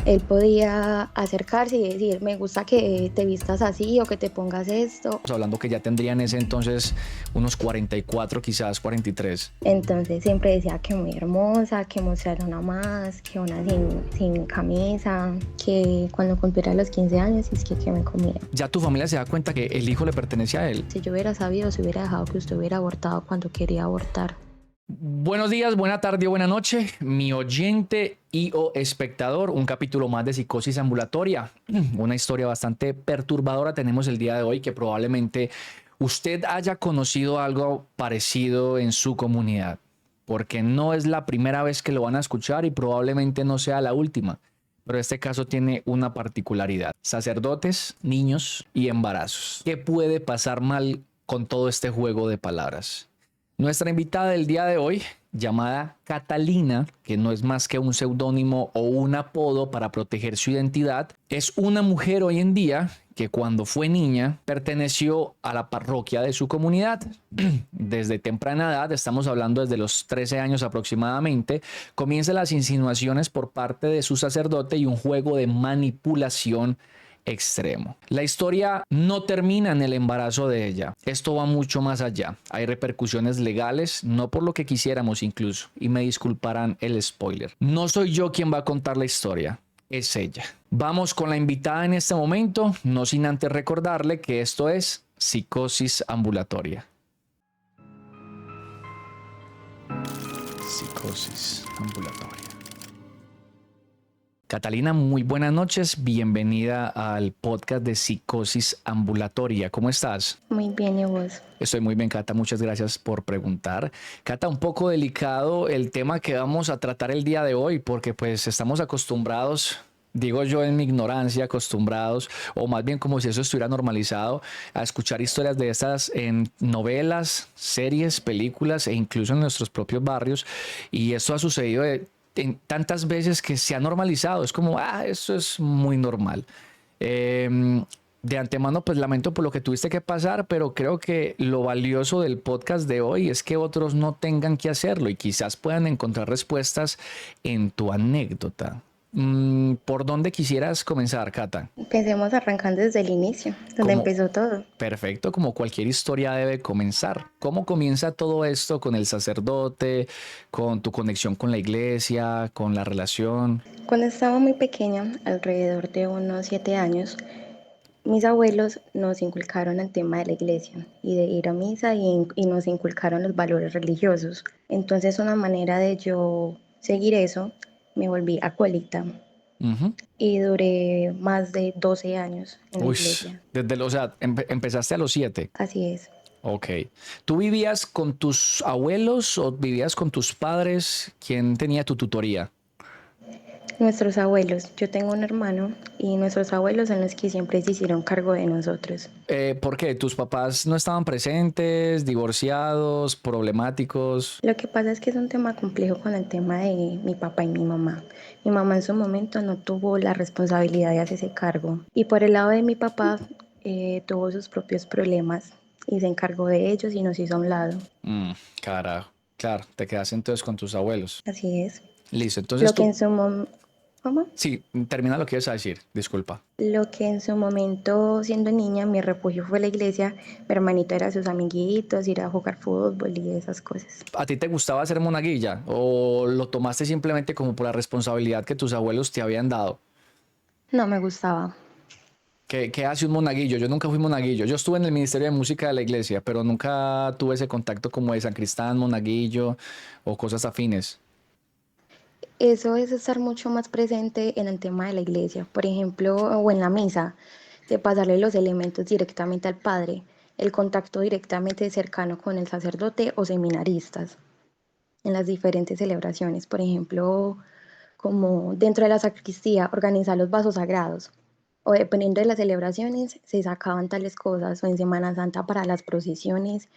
Él podía acercarse y decir, me gusta que te vistas así o que te pongas esto. Estamos hablando que ya tendría en ese entonces unos 44, quizás 43. Entonces siempre decía que muy hermosa, que mostrara una más, que una sin camisa, que cuando cumpliera los 15 años es que me comiera. Ya tu familia se da cuenta que el hijo le pertenece a él. Si yo hubiera sabido, se hubiera dejado que usted hubiera abortado cuando quería abortar. Buenos días, buena tarde o buena noche, mi oyente y o espectador, un capítulo más de Psicosis Ambulatoria, una historia bastante perturbadora tenemos el día de hoy que probablemente usted haya conocido algo parecido en su comunidad, porque no es la primera vez que lo van a escuchar y probablemente no sea la última, pero este caso tiene una particularidad: sacerdotes, niños y embarazos. ¿Qué puede pasar mal con todo este juego de palabras? Nuestra invitada del día de hoy, llamada Catalina, que no es más que un seudónimo o un apodo para proteger su identidad, es una mujer hoy en día que cuando fue niña perteneció a la parroquia de su comunidad. Desde temprana edad, estamos hablando desde los 13 años aproximadamente, comienzan las insinuaciones por parte de su sacerdote y un juego de manipulación extremo. La historia no termina en el embarazo de ella. Esto va mucho más allá. Hay repercusiones legales, no por lo que quisiéramos incluso, y me disculparán el spoiler. No soy yo quien va a contar la historia, es ella. Vamos con la invitada en este momento, no sin antes recordarle que esto es Psicosis Ambulatoria. Psicosis Ambulatoria. Catalina, muy buenas noches. Bienvenida al podcast de Psicosis Ambulatoria. ¿Cómo estás? Muy bien, ¿y vos? Estoy muy bien, Cata. Muchas gracias por preguntar. Cata, un poco delicado el tema que vamos a tratar el día de hoy, porque pues estamos acostumbrados, digo yo en mi ignorancia, acostumbrados, o más bien como si eso estuviera normalizado, a escuchar historias de estas en novelas, series, películas e incluso en nuestros propios barrios. Y esto ha sucedido en tantas veces que se ha normalizado. Es como, eso es muy normal. De antemano, pues lamento por lo que tuviste que pasar, pero creo que lo valioso del podcast de hoy es que otros no tengan que hacerlo y quizás puedan encontrar respuestas en tu anécdota. ¿Por dónde quisieras comenzar, Cata? Empecemos arrancando desde el inicio, donde Como, empezó todo. perfecto, como cualquier historia debe comenzar. ¿Cómo comienza todo esto con el sacerdote, con tu conexión con la iglesia, con la relación? Cuando estaba muy pequeña, alrededor de unos 7 años, mis abuelos nos inculcaron el tema de la iglesia y de ir a misa y nos inculcaron los valores religiosos. Entonces, una manera de yo seguir eso, me volví acólita Ujú. y duré más de 12 años en la Uy, iglesia. o sea, empezaste a los 7. Así es. Ok. ¿Tú vivías con tus abuelos o vivías con tus padres? ¿Quién tenía tu tutoría? Nuestros abuelos, yo tengo un hermano y nuestros abuelos son los que siempre se hicieron cargo de nosotros. ¿Por qué? ¿Tus papás no estaban presentes, divorciados, problemáticos? Lo que pasa es que es un tema complejo con el tema de mi papá y mi mamá. Mi mamá en su momento no tuvo la responsabilidad de hacerse cargo. Y por el lado de mi papá tuvo sus propios problemas y se encargó de ellos y nos hizo a un lado. Carajo. Claro, te quedas entonces con tus abuelos. Así es. Listo, entonces Lo que tú... en su momento... ¿Cómo? Sí, termina lo que ibas a decir, disculpa. Lo que en su momento, siendo niña, mi refugio fue la iglesia. Mi hermanito era sus amiguitos, ir a jugar fútbol y esas cosas. ¿A ti te gustaba ser monaguilla o lo tomaste simplemente como por la responsabilidad que tus abuelos te habían dado? No me gustaba. ¿Qué hace un monaguillo? Yo nunca fui monaguillo. Yo estuve en el Ministerio de Música de la iglesia, pero nunca tuve ese contacto como de San Cristán, monaguillo o cosas afines. Eso es estar mucho más presente en el tema de la iglesia, por ejemplo, o en la misa, de pasarle los elementos directamente al padre, el contacto directamente cercano con el sacerdote o seminaristas en las diferentes celebraciones, por ejemplo, como dentro de la sacristía, organizar los vasos sagrados, o dependiendo de las celebraciones, se sacaban tales cosas, o en Semana Santa para las procesiones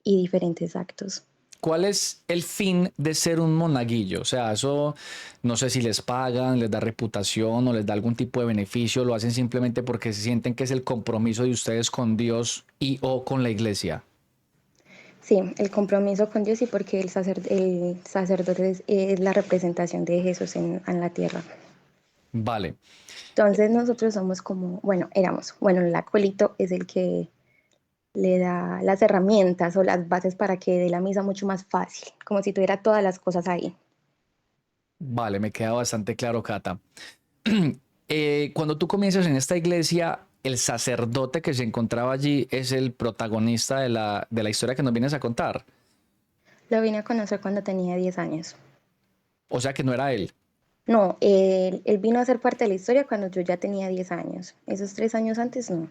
y diferentes actos. ¿Cuál es el fin de ser un monaguillo? O sea, eso no sé si les pagan, les da reputación o les da algún tipo de beneficio, lo hacen simplemente porque se sienten que es el compromiso de ustedes con Dios y o con la iglesia. Sí, el compromiso con Dios y porque el sacerdote es la representación de Jesús en la tierra. Vale, Entonces nosotros somos como, bueno, éramos, bueno, el acolito es el que le da las herramientas o las bases para que dé la misa mucho más fácil, como si tuviera todas las cosas ahí. vale, me queda bastante claro, Cata. Cuando tú comienzas en esta iglesia, el sacerdote que se encontraba allí es el protagonista de la historia que nos vienes a contar. Lo vine a conocer cuando tenía 10 años. O sea que no era él. No, él vino a ser parte de la historia cuando yo ya tenía 10 años. Esos 3 años antes no.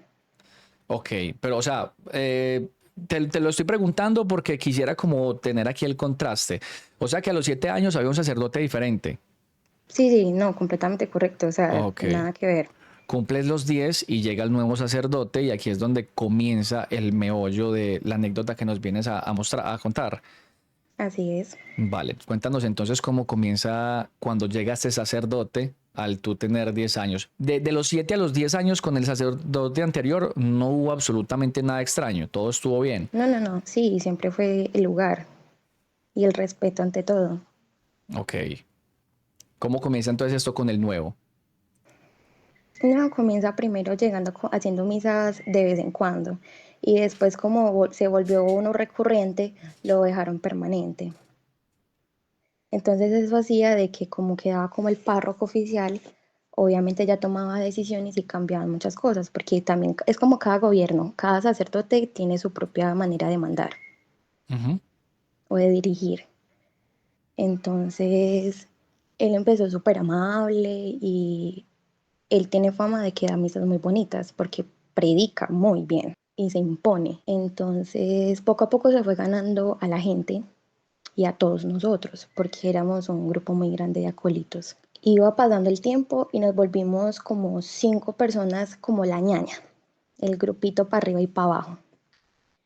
Ok, pero o sea, te lo estoy preguntando porque quisiera como tener aquí el contraste. O sea que a los 7 años había un sacerdote diferente. Sí, sí, no, completamente correcto, o sea, Ok. nada que ver. Cumples los 10 y llega el nuevo sacerdote y aquí es donde comienza el meollo de la anécdota que nos vienes a mostrar, a contar. Así es. Vale, cuéntanos entonces cómo comienza cuando llega este sacerdote al tú tener 10 años. De los 7 a los 10 años con el sacerdote anterior no hubo absolutamente nada extraño, todo estuvo bien. No, no, no, sí, siempre fue el lugar y el respeto ante todo. Ok. ¿Cómo comienza entonces esto con el nuevo? Uno comienza primero llegando, haciendo misas de vez en cuando y después como se volvió uno recurrente, lo dejaron permanente. Entonces eso hacía de que como quedaba como el párroco oficial, obviamente ya tomaba decisiones y cambiaban muchas cosas, porque también es como cada gobierno, cada sacerdote tiene su propia manera de mandar Ujú. o de dirigir. Entonces él empezó súper amable y él tiene fama de que da misas muy bonitas porque predica muy bien y se impone. Entonces poco a poco se fue ganando a la gente y a todos nosotros, porque éramos un grupo muy grande de acólitos. Iba pasando el tiempo y nos volvimos como 5 personas como la ñaña, el grupito para arriba y para abajo.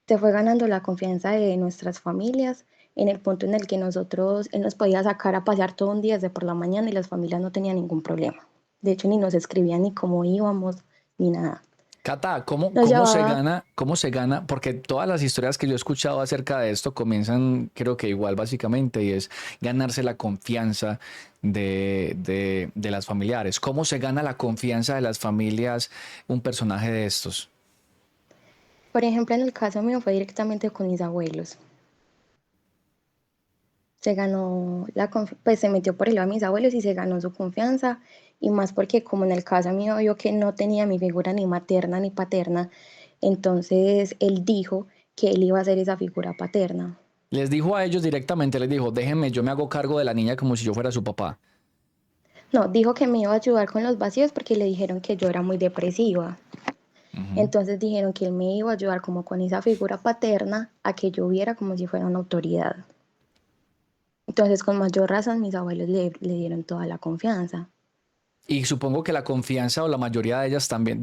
Se fue ganando la confianza de nuestras familias en el punto en el que él nos podía sacar a pasear todo un día desde por la mañana y las familias no tenían ningún problema. De hecho, ni nos escribían ni cómo íbamos, ni nada. Cata, Nos llevaba, cómo se gana? Porque todas las historias que yo he escuchado acerca de esto comienzan, creo que igual básicamente, y es ganarse la confianza de las familiares. ¿Cómo se gana la confianza de las familias un personaje de estos? por ejemplo, en el caso mío fue directamente con mis abuelos. Se ganó pues se metió por el lado de mis abuelos y se ganó su confianza y más porque como en el caso mío yo que no tenía mi figura ni materna ni paterna, entonces él dijo que él iba a ser esa figura paterna. Les dijo a ellos directamente, les dijo, déjenme, yo me hago cargo de la niña como si yo fuera su papá. No, dijo que me iba a ayudar con los vacíos porque le dijeron que yo era muy depresiva. Ujú. Entonces dijeron que él me iba a ayudar como con esa figura paterna a que yo viera como si fuera una autoridad. Entonces con mayor razón mis abuelos le dieron toda la confianza. Y supongo que la confianza o la mayoría de ellas también,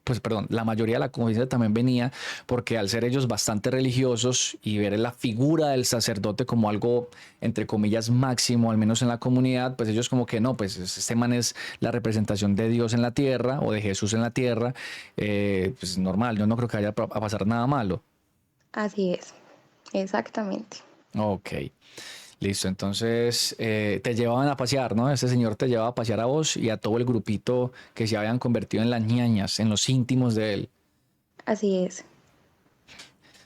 pues perdón, la mayoría de la confianza también venía porque al ser ellos bastante religiosos y ver la figura del sacerdote como algo, entre comillas, máximo, al menos en la comunidad, pues ellos como que no, pues este man es la representación de Dios en la tierra o de Jesús en la tierra, pues normal, yo no creo que vaya a pasar nada malo. Así es, exactamente. Ok. Listo, entonces te llevaban a pasear, ¿no? Este señor te llevaba a pasear a vos y a todo el grupito que se habían convertido en las ñañas, en los íntimos de él. Así es.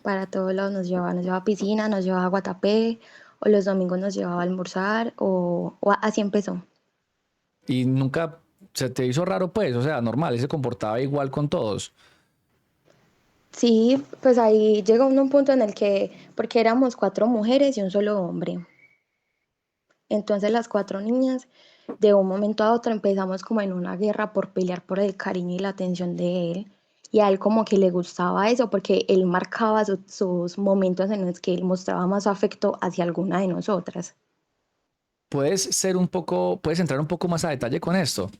Para todos lados nos llevaba a piscina, nos llevaba a Guatapé, o los domingos nos llevaba a almorzar, así empezó. Y nunca se te hizo raro, pues, o sea, normal, él se comportaba igual con todos. Sí, pues ahí llegó un punto en el que, porque éramos 4 mujeres y un solo hombre. Entonces las 4 niñas, de un momento a otro empezamos como en una guerra por pelear por el cariño y la atención de él. Y a él como que le gustaba eso porque él marcaba sus momentos en los que él mostraba más afecto hacia alguna de nosotras. Puedes entrar un poco más a detalle con esto,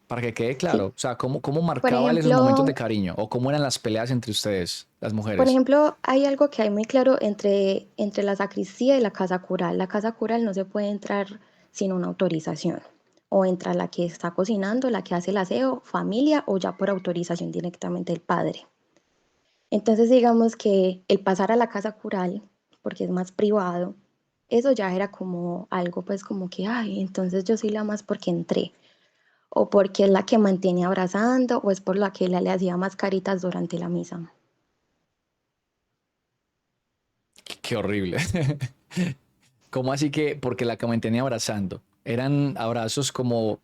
para que quede claro. Sí, O sea, cómo por marcaba él esos momentos de ejemplo, cariño, o cómo eran las peleas entre ustedes, las Por mujeres. ejemplo, hay algo que hay muy claro entre la sacristía y la casa cural. La casa cural no se puede entrar sin una autorización. O entra la que está cocinando, la que hace el aseo, familia o ya por autorización directamente del padre. Entonces digamos que el pasar a la casa cural, porque es más privado, eso ya era como algo pues como que, ay, entonces yo soy la más porque entré. o porque es la que mantiene abrazando, o es por la que le hacía más caritas durante la misa. Qué horrible. ¿Cómo así que? Porque la que mantenía abrazando. Eran abrazos como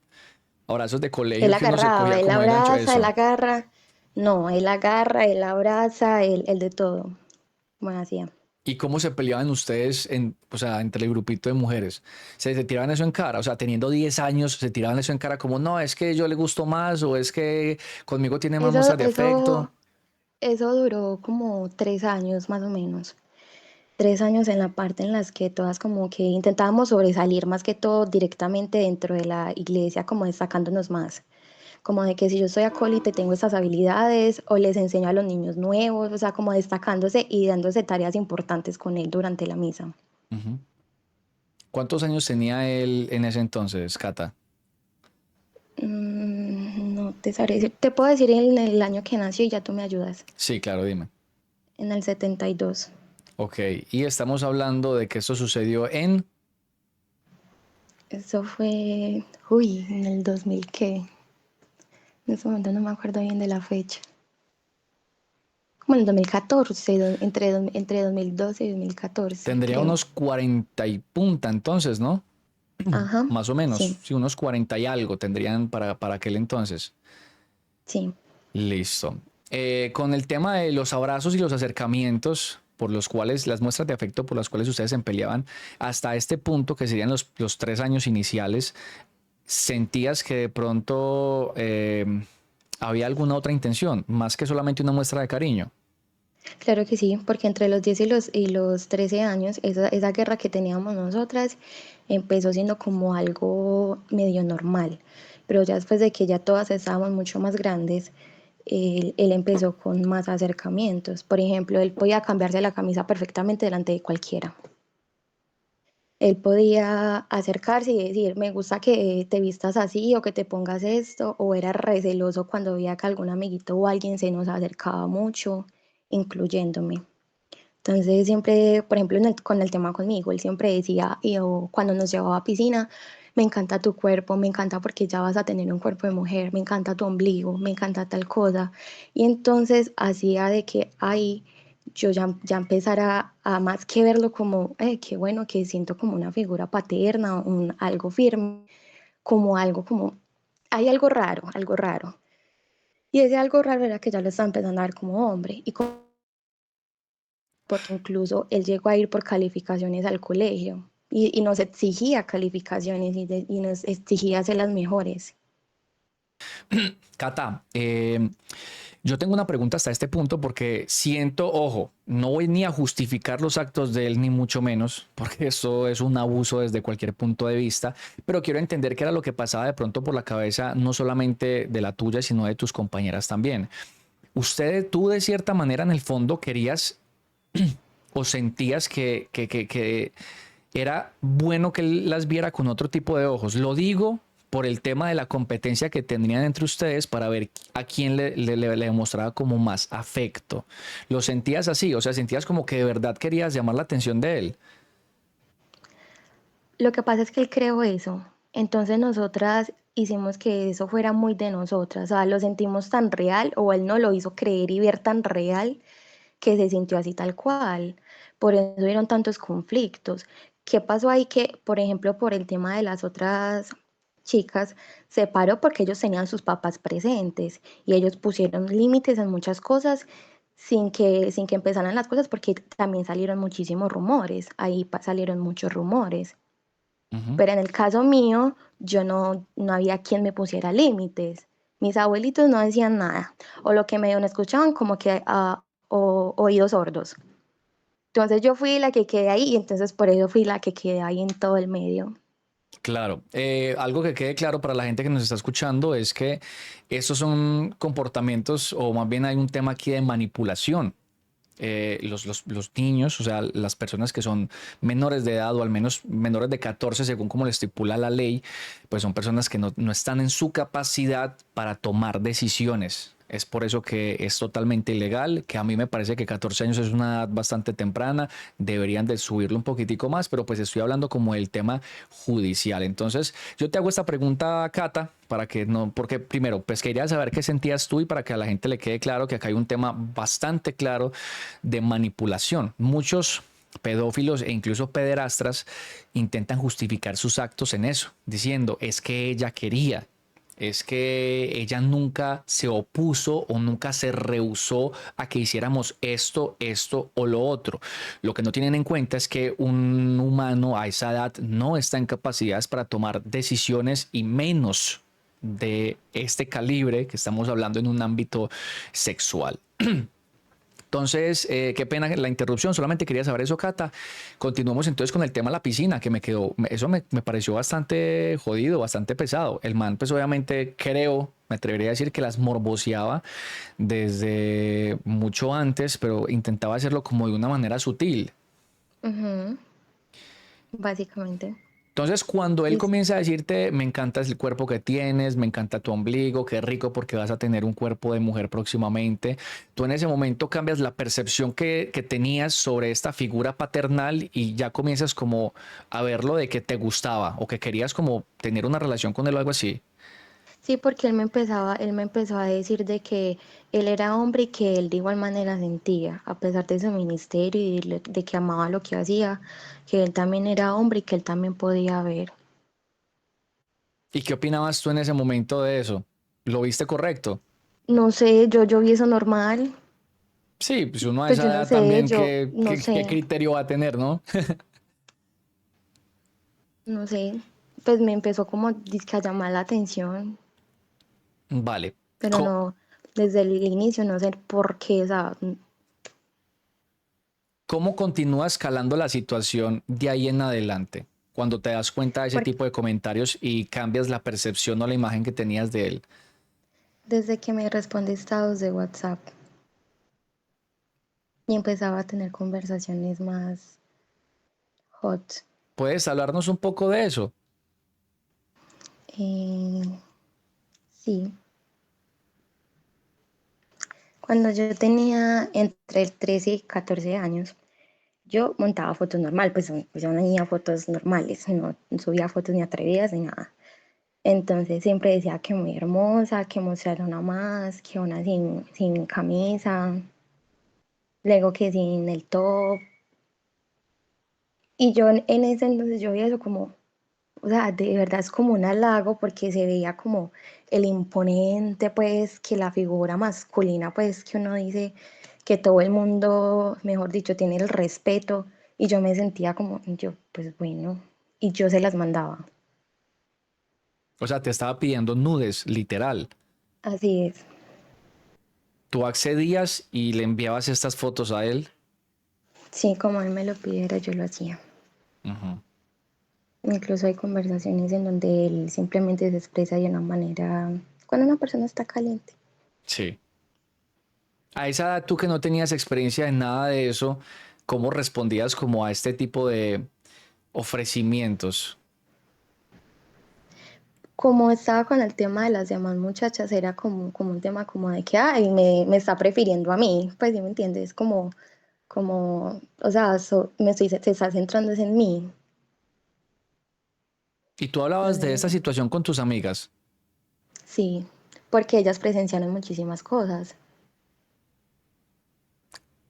abrazos de colegio Él que uno se agarraba, cogía él como de gancho. abraza, él Eso. agarra. No, él agarra, él abraza, él de todo. Bueno, hacía. ¿Y cómo se peleaban ustedes o sea, entre el grupito de mujeres? ¿Se tiraban eso en cara? O sea, teniendo 10 años, ¿se tiraban eso en cara como, no, es que yo le gusto más o es que conmigo tiene más Eso, muestras de afecto? eso, eso duró como 3 años más o menos. 3 años en la parte en las que todas como que intentábamos sobresalir más que todo directamente dentro de la iglesia, como destacándonos más. Como de que si yo soy acólite tengo estas habilidades o les enseño a los niños nuevos, o sea, como destacándose y dándose tareas importantes con él durante la misa. Ujú. ¿Cuántos años tenía él en ese entonces, Cata? No te sabré decir. Te puedo decir en el año que nació y ya tú me ayudas. Sí, claro, dime. En el 72. Ok, y estamos hablando de que esto sucedió en... Eso fue, uy, en el 2000 qué. En ese momento no me acuerdo bien de la fecha. Como en el 2014, entre 2012 y 2014, Tendría creo. unos 40 y punta entonces, ¿no? Ajá, Más o sí, menos, sí, unos 40 y algo tendrían para aquel entonces. sí. Listo. Con el tema de los abrazos y los acercamientos por los cuales, las muestras de afecto por las cuales ustedes se peleaban, hasta este punto, que serían los 3 años iniciales, ¿sentías que de pronto había alguna otra intención, más que solamente una muestra de cariño? Claro que sí, porque entre los 10 y los 13 años, esa guerra que teníamos nosotras empezó siendo como algo medio normal. Pero ya después de que ya todas estábamos mucho más grandes, él empezó con más acercamientos. Por ejemplo, él podía cambiarse la camisa perfectamente delante de cualquiera. Él podía acercarse y decir, me gusta que te vistas así o que te pongas esto, o era receloso cuando veía que algún amiguito o alguien se nos acercaba mucho, incluyéndome. Entonces siempre, por ejemplo, con el tema conmigo, él siempre decía, o cuando nos llevaba a piscina, me encanta tu cuerpo, me encanta porque ya vas a tener un cuerpo de mujer, me encanta tu ombligo, me encanta tal cosa. Y entonces hacía de que ahí yo ya empezara a más que verlo como, qué bueno, que siento como una figura paterna, algo firme, como algo como, hay algo raro, algo raro. Y ese algo raro era que ya lo estaba empezando a ver como hombre. Porque incluso él llegó a ir por calificaciones al colegio y nos exigía calificaciones y nos exigía ser las mejores. Cata, yo tengo una pregunta hasta este punto porque siento, ojo, no voy ni a justificar los actos de él, ni mucho menos, porque eso es un abuso desde cualquier punto de vista, pero quiero entender qué era lo que pasaba de pronto por la cabeza, no solamente de la tuya, sino de tus compañeras también. Tú de cierta manera en el fondo querías o sentías que era bueno que él las viera con otro tipo de ojos. Lo digo por el tema de la competencia que tendrían entre ustedes para ver a quién le demostraba como más afecto. ¿Lo sentías así? O sea, sentías como que de verdad querías llamar la atención de él. Lo que pasa es que él creó eso. Entonces nosotras hicimos que eso fuera muy de nosotras. O sea, lo sentimos tan real o él no lo hizo creer y ver tan real que se sintió así tal cual. Por eso hubieron tantos conflictos. ¿Qué pasó ahí? Que, por ejemplo, por el tema de las otras chicas, se paró porque ellos tenían sus papás presentes y ellos pusieron límites en muchas cosas sin que empezaran las cosas porque también salieron muchísimos rumores, ahí salieron muchos rumores. Uh -huh. Pero en el caso mío, yo no había quien me pusiera límites. Mis abuelitos no decían nada, o lo que medio no escuchaban como que oídos sordos. Entonces yo fui la que quedé ahí y entonces por eso fui la que quedé ahí en todo el medio. Claro, algo que quede claro para la gente que nos está escuchando es que estos son comportamientos, o más bien hay un tema aquí de manipulación. Los niños, o sea, las personas que son menores de edad o al menos menores de 14, según como le estipula la ley, pues son personas que no están en su capacidad para tomar decisiones. Es por eso que es totalmente ilegal, que a mí me parece que 14 años es una edad bastante temprana, deberían de subirlo un poquitico más, pero pues estoy hablando como del tema judicial. Entonces, yo te hago esta pregunta, Cata, para que no, porque primero, pues quería saber qué sentías tú y para que a la gente le quede claro que acá hay un tema bastante claro de manipulación. Muchos pedófilos e incluso pederastras intentan justificar sus actos en eso, diciendo, es que ella quería, es que ella nunca se opuso o nunca se rehusó a que hiciéramos esto, esto o lo otro. Lo que no tienen en cuenta es que un humano a esa edad no está en capacidades para tomar decisiones y menos de este calibre que estamos hablando en un ámbito sexual. Entonces, qué pena la interrupción, solamente quería saber eso, Cata. Continuamos entonces con el tema de la piscina, que me quedó, eso me pareció bastante jodido, bastante pesado. El man, pues obviamente creo, me atrevería a decir que las morboseaba desde mucho antes, pero intentaba hacerlo como de una manera sutil. Ujú, básicamente. Entonces, cuando él Y comienza a decirte, me encanta el cuerpo que tienes, me encanta tu ombligo, qué rico porque vas a tener un cuerpo de mujer próximamente, tú en ese momento cambias la percepción que tenías sobre esta figura paternal y ya comienzas como a verlo de que te gustaba o que querías como tener una relación con él o algo así. sí, porque él me empezó a decir de que él era hombre y que él de igual manera sentía, a pesar de su ministerio y de que amaba lo que hacía, que él también era hombre y que él también podía ver. ¿Y qué opinabas tú en ese momento de eso? ¿Lo viste correcto? No sé, yo vi eso normal, Sí, pues uno a pues esa yo no edad sé, también, yo no qué sé, criterio va a tener, no? no sé, pues me empezó como dizque a llamar la atención, Vale. pero no, desde el inicio no sé por qué, o sea, ¿Cómo continúa escalando la situación de ahí en adelante? Cuando te das cuenta de ese porque tipo de comentarios y cambias la percepción o la imagen que tenías de él. desde que me responde estados de WhatsApp y empezaba a tener conversaciones más hot. ¿Puedes hablarnos un poco de eso? Eh, sí, cuando yo tenía entre 13 y 14 años, yo montaba fotos normal, pues yo no tenía fotos normales, no subía fotos ni atrevidas ni nada. Entonces siempre decía que muy hermosa, que mostrar una más, que una sin camisa, luego que sin el top. Y yo en ese entonces yo veía eso como, o sea, de verdad es como un halago porque se veía como el imponente, pues, que la figura masculina, pues, que uno dice que todo el mundo, mejor dicho, tiene el respeto. Y yo me sentía como, yo, pues bueno, y yo se las mandaba. O sea, te estaba pidiendo nudes, literal. Así es. Tú accedías y le enviabas estas fotos a él. Sí, como él me lo pidiera, yo lo hacía. Ujú. Incluso hay conversaciones en donde él simplemente se expresa de una manera cuando una persona está caliente. Sí. A esa edad, tú que no tenías experiencia en nada de eso, ¿cómo respondías como a este tipo de ofrecimientos? Como estaba con el tema de las demás muchachas, era como un tema como de que, ay, me está prefiriendo a mí, pues sí me entiendes, o sea, se está centrando es en mí. Y tú hablabas de esta Entonces, situación con tus amigas. sí, porque ellas presenciaron muchísimas cosas.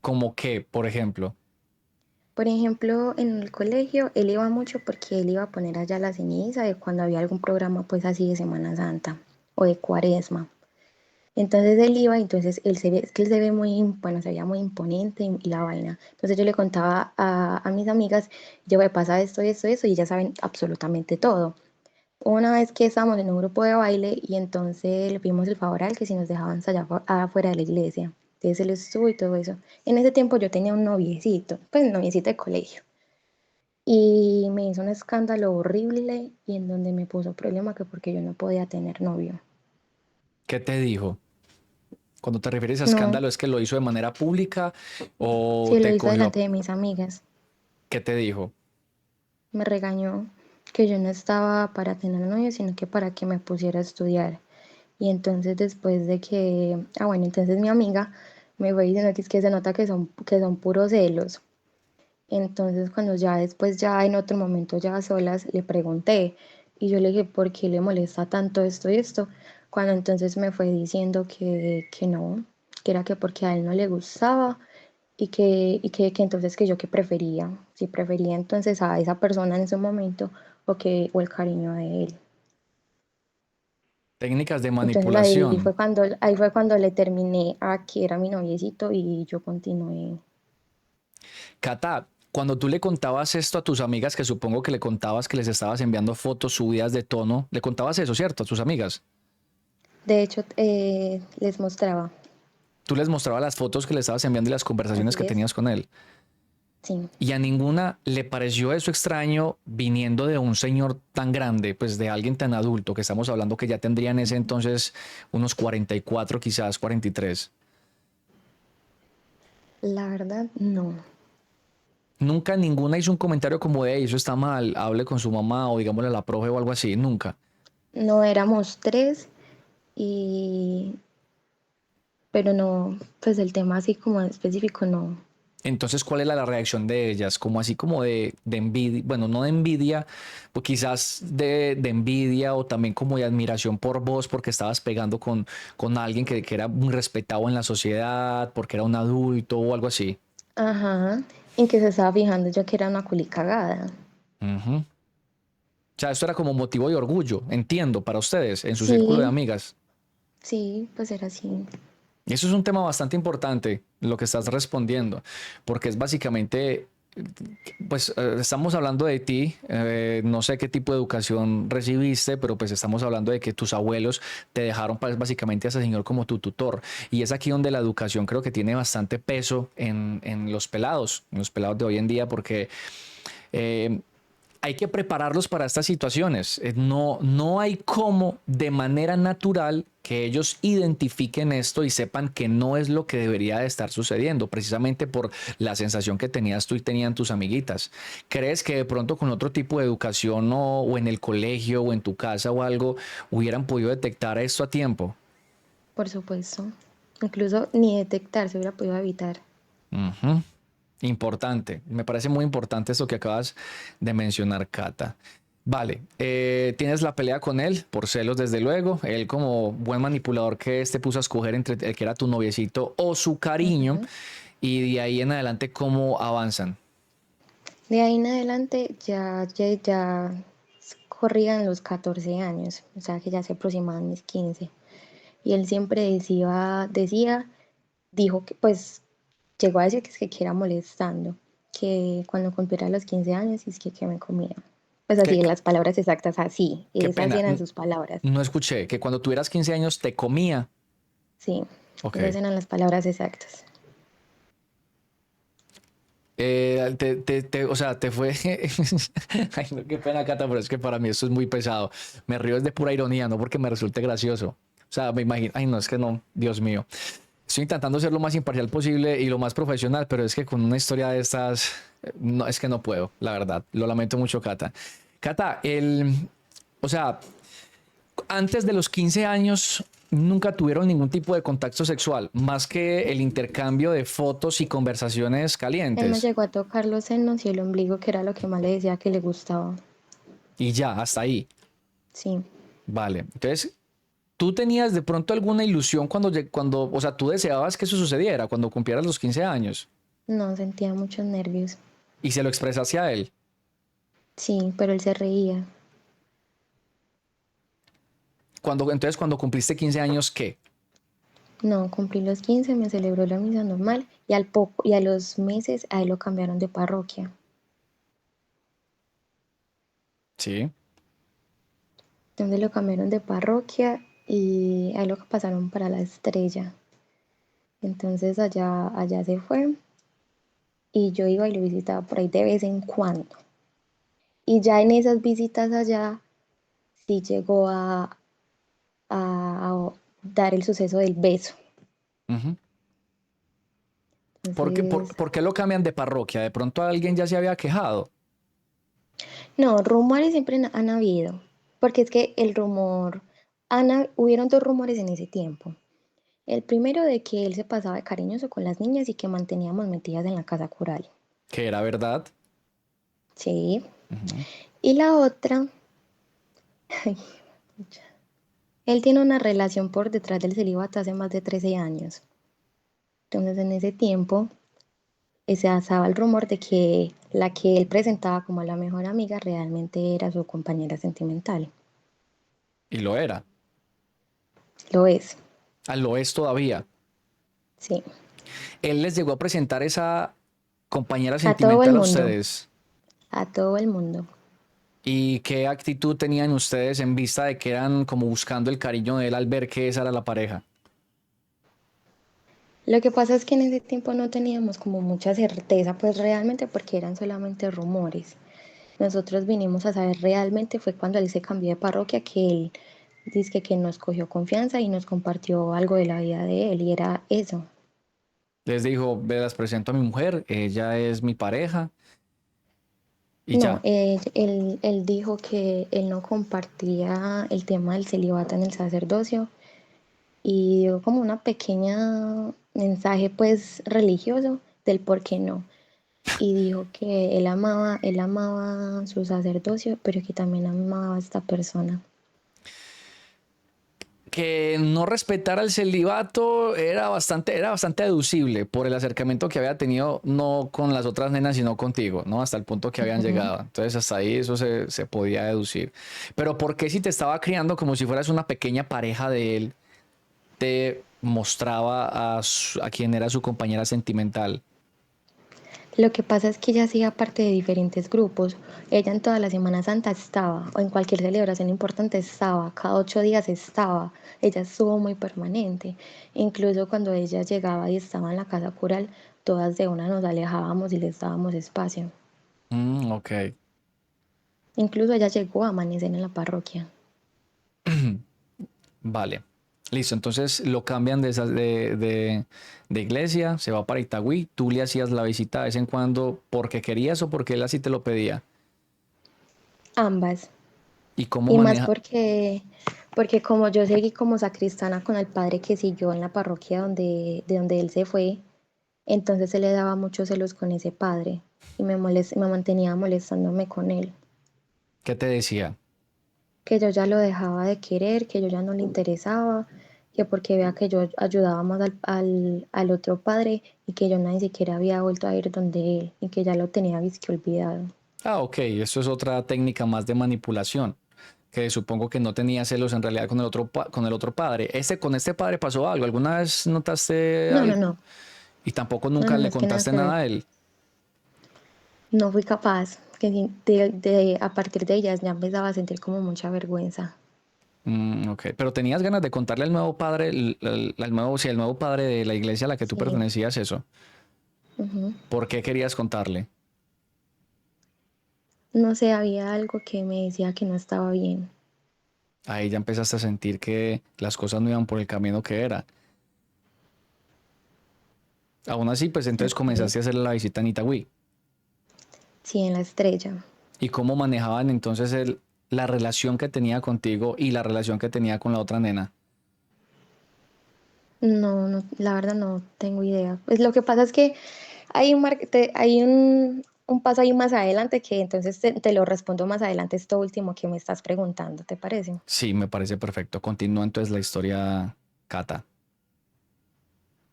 ¿Como qué, por ejemplo? Por ejemplo, en el colegio, él iba mucho porque él iba a poner allá la ceniza de cuando había algún programa pues así de Semana Santa o de Cuaresma. Entonces él iba, entonces es que él se ve muy, bueno, se veía muy imponente y la vaina. Entonces yo le contaba a mis amigas, yo me pasa esto, esto, eso, y ellas saben absolutamente todo. Una vez que estábamos en un grupo de baile y entonces le pedimos el favor a él que si nos dejaban ensayar afuera de la iglesia. Entonces él estuvo y todo eso. En ese tiempo yo tenía un noviecito, pues un noviecito de colegio. Y me hizo un escándalo horrible y en donde me puso problema que porque yo no podía tener novio. ¿Qué te dijo? Cuando te refieres a No, escándalo, ¿es que lo hizo de manera pública o sí lo te hizo cogió? delante de mis amigas. ¿Qué te dijo? Me regañó que yo no estaba para tener novio, sino que para que me pusiera a estudiar. Y entonces después de que, bueno, entonces mi amiga me fue diciendo que es que se nota que son puros celos. Entonces cuando ya después, ya en otro momento, ya a solas, le pregunté y yo le dije, ¿por qué le molesta tanto esto y esto? Cuando entonces me fue diciendo que no, que era que porque a él no le gustaba y que entonces que yo qué prefería, si prefería entonces a esa persona en ese momento o el cariño de él. Técnicas de Entonces manipulación. ahí fue cuando le terminé a que era mi noviecito y yo continué. Cata, cuando tú le contabas esto a tus amigas, que supongo que le contabas que les estabas enviando fotos subidas de tono, le contabas eso, ¿cierto? A tus amigas. De hecho, les mostraba, Tú les mostrabas las fotos que le estabas enviando y las conversaciones así que es, tenías con él. sí. Y a ninguna le pareció eso extraño viniendo de un señor tan grande, pues de alguien tan adulto, que estamos hablando que ya tendría en ese entonces unos 44, quizás 43. La verdad, no. Nunca ninguna hizo un comentario como de: "Ey, eso está mal, hable con su mamá o digámosle a la profe o algo así", nunca. No éramos tres y, pero no, pues el tema así como específico no. Entonces, ¿cuál es la reacción de ellas? Como así como de envidia, bueno, no de envidia, o quizás de envidia o también como de admiración por vos porque estabas pegando con alguien que era muy respetado en la sociedad, porque era un adulto o algo así. Ajá, en que se estaba fijando yo que era una culicagada. Ujú. O sea, esto era como motivo de orgullo, entiendo, para ustedes, en su círculo de Sí, amigas. sí, pues era así. Y eso es un tema bastante importante, lo que estás respondiendo, porque es básicamente, pues estamos hablando de ti, no sé qué tipo de educación recibiste, pero pues estamos hablando de que tus abuelos te dejaron pues, básicamente a ese señor como tu tutor. Y es aquí donde la educación creo que tiene bastante peso en los pelados de hoy en día, porque eh, hay que prepararlos para estas situaciones. No, no hay cómo de manera natural que ellos identifiquen esto y sepan que no es lo que debería de estar sucediendo, precisamente por la sensación que tenías tú y tenían tus amiguitas. ¿Crees que de pronto con otro tipo de educación o en el colegio o en tu casa o algo hubieran podido detectar esto a tiempo? Por supuesto. Incluso ni detectar se hubiera podido evitar. Ujú. Importante, me parece muy importante esto que acabas de mencionar, Cata. Vale, tienes la pelea con él por celos, desde luego. Él, como buen manipulador que es, te puso a escoger entre el que era tu noviecito o su cariño. Y de ahí en adelante, ¿cómo avanzan? De ahí en adelante ya corrían los 14 años, o sea que ya se aproximaban mis 15. Y él siempre dijo que pues llegó a decir que es que era molestando, que cuando cumpliera los 15 años es que me comía. Pues Qué, así, las palabras exactas, así, qué esas pena, eran sus palabras. no escuché que cuando tuvieras 15 años te comía. Sí, Ok. esas eran las palabras exactas. O sea, te fue. Ay, no, qué pena, Cata, pero es que para mí esto es muy pesado. Me río es de pura ironía, no porque me resulte gracioso. O sea, me imagino. Ay, no, es que no, Dios mío. Estoy intentando ser lo más imparcial posible y lo más profesional, pero es que con una historia de estas, no, es que no puedo, la verdad. Lo lamento mucho, Cata. Cata, o sea, antes de los 15 años nunca tuvieron ningún tipo de contacto sexual, más que el intercambio de fotos y conversaciones Él me calientes. llegó a tocar los senos y el ombligo, que era lo que más le decía que le gustaba. Y ya, hasta ahí. Sí, Vale. Entonces, ¿tú tenías de pronto alguna ilusión o sea, tú deseabas que eso sucediera cuando cumplieras los 15 años no sentía muchos nervios. y se lo expresaste a él? Sí, pero él se reía. Entonces, cuando cumpliste 15 años, ¿qué? No, cumplí los 15, me celebró la misa normal y y a los meses a él lo cambiaron de parroquia. Sí. Entonces lo cambiaron de parroquia y a él lo pasaron para la Estrella. Entonces allá se fue y yo iba y lo visitaba por ahí de vez en cuando. Y ya en esas visitas allá sí llegó a dar el suceso del beso. Ujú. Entonces, ¿Por qué lo cambian de parroquia? De pronto alguien ya se había quejado. no, rumores siempre han habido, porque es que el rumor, Hubieron dos rumores en ese tiempo. El primero de que él se pasaba de cariñoso con las niñas y que manteníamos metidas en la casa cural. Que era verdad. Sí. Ujú. Y la otra, él tiene una relación por detrás del celibato hace más de 13 años. Entonces en ese tiempo se alzaba el rumor de que la que él presentaba como la mejor amiga realmente era su compañera sentimental. Y lo era. Lo es, Ah, lo es todavía. sí. Él les llegó a presentar esa compañera A todo el sentimental a mundo, ustedes. a todo el mundo. ¿Y qué actitud tenían ustedes en vista de que eran como buscando el cariño de él al ver que esa era la pareja? Lo que pasa es que en ese tiempo no teníamos como mucha certeza, pues realmente porque eran solamente rumores. Nosotros vinimos a saber realmente fue cuando él se cambió de parroquia que él dice que nos cogió confianza y nos compartió algo de la vida de él y era eso. Les dijo, ve, las presento a mi mujer, ella es mi pareja y No, ya. él dijo que él no compartía el tema del celibato en el sacerdocio y dio como una pequeña mensaje pues religioso del por qué no. Y dijo que él amaba su sacerdocio, pero que también amaba a esta persona. Que no respetara el celibato era bastante deducible por el acercamiento que había tenido no con las otras nenas, sino contigo, ¿no? Hasta el punto que habían llegado. Entonces, hasta ahí eso se podía deducir. Pero ¿por qué si te estaba criando como si fueras una pequeña pareja de él, te mostraba a quien era su compañera sentimental? Lo que pasa es que ella hacía parte de diferentes grupos. Ella en toda la Semana Santa estaba, o en cualquier celebración importante estaba, cada 8 días estaba. Ella estuvo muy permanente. Incluso cuando ella llegaba y estaba en la casa cural, todas de una nos alejábamos y les dábamos espacio. Ok. Incluso ella llegó a amanecer en la parroquia. Vale. Listo, entonces lo cambian de iglesia, se va para Itagüí, tú le hacías la visita de vez en cuando porque querías o porque él así te lo pedía. Ambas. ¿Y cómo Y más maneja? porque como yo seguí como sacristana con el padre que siguió en la parroquia de donde él se fue, entonces se le daba muchos celos con ese padre y me mantenía molestándome con él. ¿Qué te decía? Que yo ya lo dejaba de querer, que yo ya no le interesaba, que porque vea que yo ayudaba más al otro padre y que yo ni siquiera había vuelto a ir donde él y que ya lo tenía visque olvidado. Ah, ok, eso es otra técnica más de manipulación, que supongo que no tenía celos en realidad con con el otro padre. Con este padre pasó algo, ¿alguna vez notaste No, no, algo? no, Y tampoco no, nunca no, le es que nada contaste que ver. nada a él. No fui capaz, que a partir de ellas ya empezaba a sentir como mucha vergüenza. Ok, pero tenías ganas de contarle al nuevo padre, al nuevo, sí, al nuevo padre de la iglesia a la que tú Sí, pertenecías eso. ujú. ¿Por qué querías contarle? No sé, había algo que me decía que no estaba bien. Ahí ya empezaste a sentir que las cosas no iban por el camino que era. Aún así, pues entonces Así comenzaste a es. hacer la visita en Itagüí. Sí, en la estrella. ¿Y cómo manejaban entonces la relación que tenía contigo y la relación que tenía con la otra nena? No, no, la verdad no tengo idea. Pues lo que pasa es que hay un paso ahí más adelante que entonces te lo respondo más adelante, esto último que me estás preguntando, ¿te parece? Sí, me parece perfecto. Continúa entonces la historia, Cata.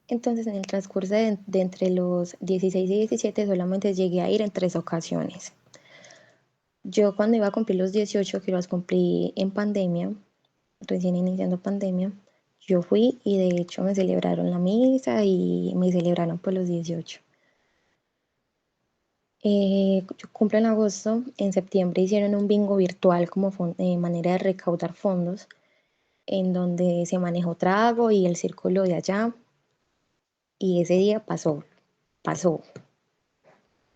Entonces en el transcurso de entre los 16 y 17 solamente llegué a ir en 3 ocasiones. Yo cuando iba a cumplir los 18, que los cumplí en pandemia, recién iniciando pandemia, yo fui y de hecho me celebraron la misa y me celebraron por los 18. Yo cumplo en agosto, en septiembre hicieron un bingo virtual como manera de recaudar fondos, en donde se manejó trago y el círculo de allá, y ese día pasó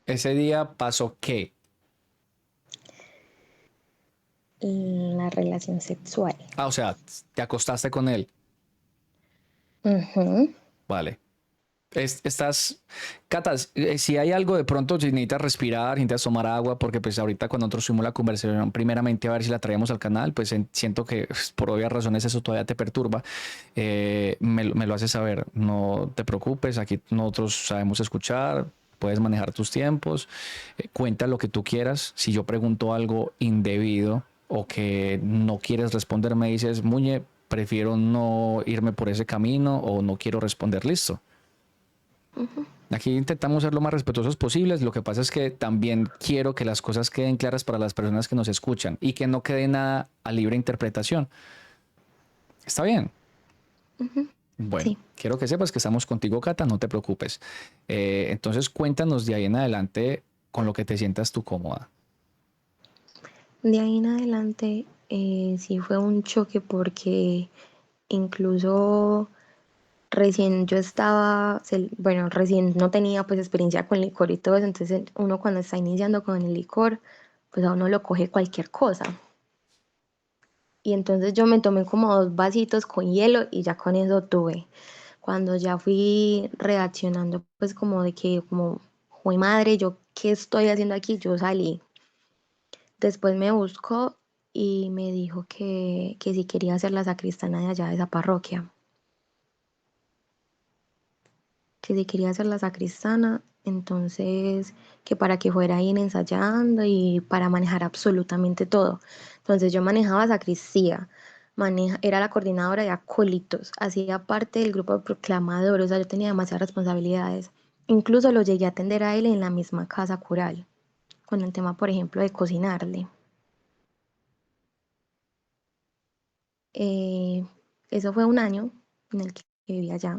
Ese día pasó qué. la relación sexual. Ah, o sea, te acostaste con él. Ujú. Vale. Estás, Cata, si hay algo de pronto, si necesitas respirar, necesitas tomar agua, porque pues ahorita cuando nosotros subimos la conversación, primeramente a ver si la traemos al canal, pues siento que pues, por obvias razones eso todavía te perturba, me lo haces saber, no te preocupes, aquí nosotros sabemos escuchar, puedes manejar tus tiempos, cuenta lo que tú quieras, si yo pregunto algo indebido o que no quieres responder, me dices, Muñe, prefiero no irme por ese camino o no quiero responder, listo. Ujú. Aquí intentamos ser lo más respetuosos posibles. Lo que pasa es que también quiero que las cosas queden claras para las personas que nos escuchan y que no quede nada a libre interpretación. ¿Está bien? Bueno, Sí, quiero que sepas que estamos contigo, Cata, no te preocupes. Entonces cuéntanos de ahí en adelante con lo que te sientas tú cómoda. de ahí en adelante sí fue un choque porque incluso recién yo estaba, bueno, recién no tenía pues experiencia con licor y todo eso, entonces uno cuando está iniciando con el licor, pues a uno lo coge cualquier cosa. Y entonces yo me tomé como 2 vasitos con hielo y ya con eso tuve. Cuando ya fui reaccionando, pues como de que, como, jue madre, yo, ¿qué estoy haciendo aquí? Yo salí. Después me buscó y me dijo que si quería ser la sacristana de allá de esa parroquia. Que si quería ser la sacristana, entonces que para que fuera a ir ensayando y para manejar absolutamente todo. Entonces yo manejaba sacristía, era la coordinadora de acólitos, hacía parte del grupo de proclamadores, o sea, yo tenía demasiadas responsabilidades. Incluso lo llegué a atender a él en la misma casa cural, con el tema, por ejemplo, de cocinarle. Eh, Eso fue un año en el que viví allá,